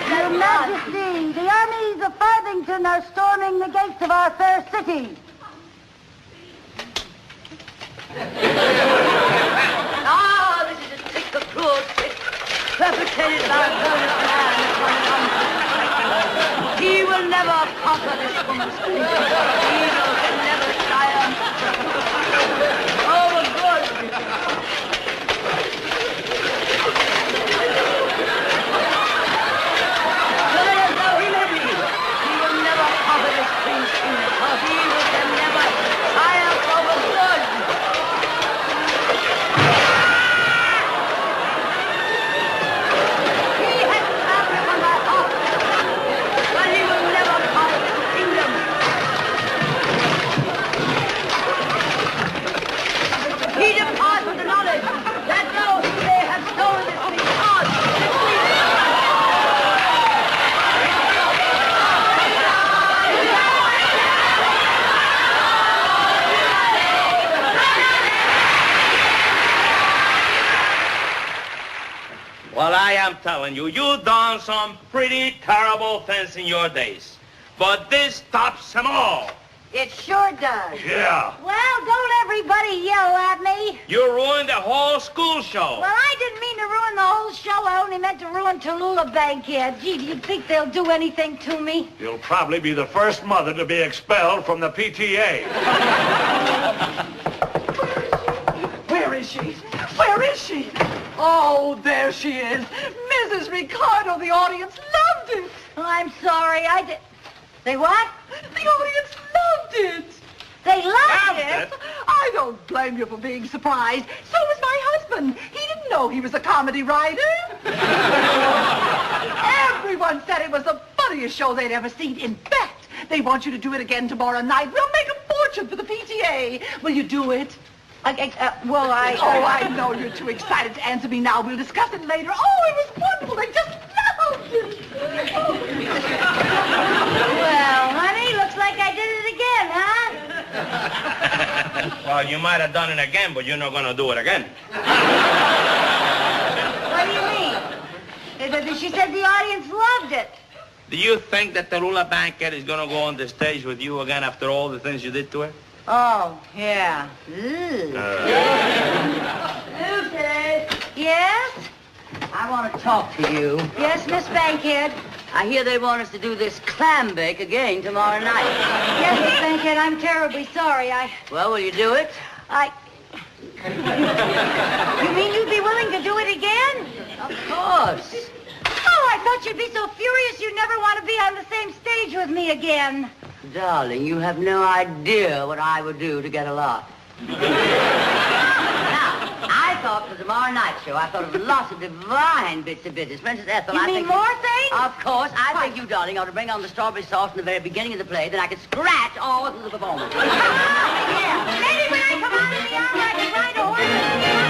Your Majesty, the armies of Farthington are storming the gates of our fair city. Ah, this is a trick, a cruel trick, perpetrated by a bonus man upon an unsuspecting. He will never conquer this woman's kingdom. Evil can never triumph. Oh, good. Good as though he may be, he will never conquer this queen's kingdom, for evil can never triumph over good. He departs with the knowledge that those who they have stolen this thing are Well, I am telling you, you've done some pretty terrible things in your days. But this tops them all. It sure does. Yeah. Well, don't everybody yell at me. You ruined the whole school show. Well, I didn't mean to ruin the whole show. I only meant to ruin Tallulah Bankhead. Gee, do you think they'll do anything to me? You'll probably be the first mother to be expelled from the PTA. Where is she? Where is she? Oh, there she is. Mrs. Ricardo, the audience loved it. Oh, I'm sorry, I did... They what? The audience loved it. They loved it? I don't blame you for being surprised. So was my husband. He didn't know he was a comedy writer. Everyone said it was the funniest show they'd ever seen. In fact, they want you to do it again tomorrow night. We'll make a fortune for the PTA. Will you do it? Oh, I know you're too excited to answer me now. We'll discuss it later. Oh, it was wonderful. They just loved it. Well, honey, looks like I did it again, huh? Well, you might have done it again, but you're not going to do it again. What do you mean? She said the audience loved it. Do you think that Tallulah Bankhead is going to go on the stage with you again after all the things you did to her? Oh, yeah. Lucy! Yes? I want to talk to you. Yes, Miss Bankhead? I hear they want us to do this clam bake again tomorrow night. Yes, Miss Bankhead, I'm terribly sorry. Well, will you do it? You mean you'd be willing to do it again? Of course. Oh, I thought you'd be so furious you'd never want to be on the same stage with me again. Darling, you have no idea what I would do to get a lot. Now, I thought for tomorrow night's show, I thought of lots of divine bits of business. Princess Ethel, You mean more things? Of course. I think you, darling, ought to bring on the strawberry sauce in the very beginning of the play, then I could scratch all through the performance. Yeah. Maybe when I come out in the aisle, I can ride a horse.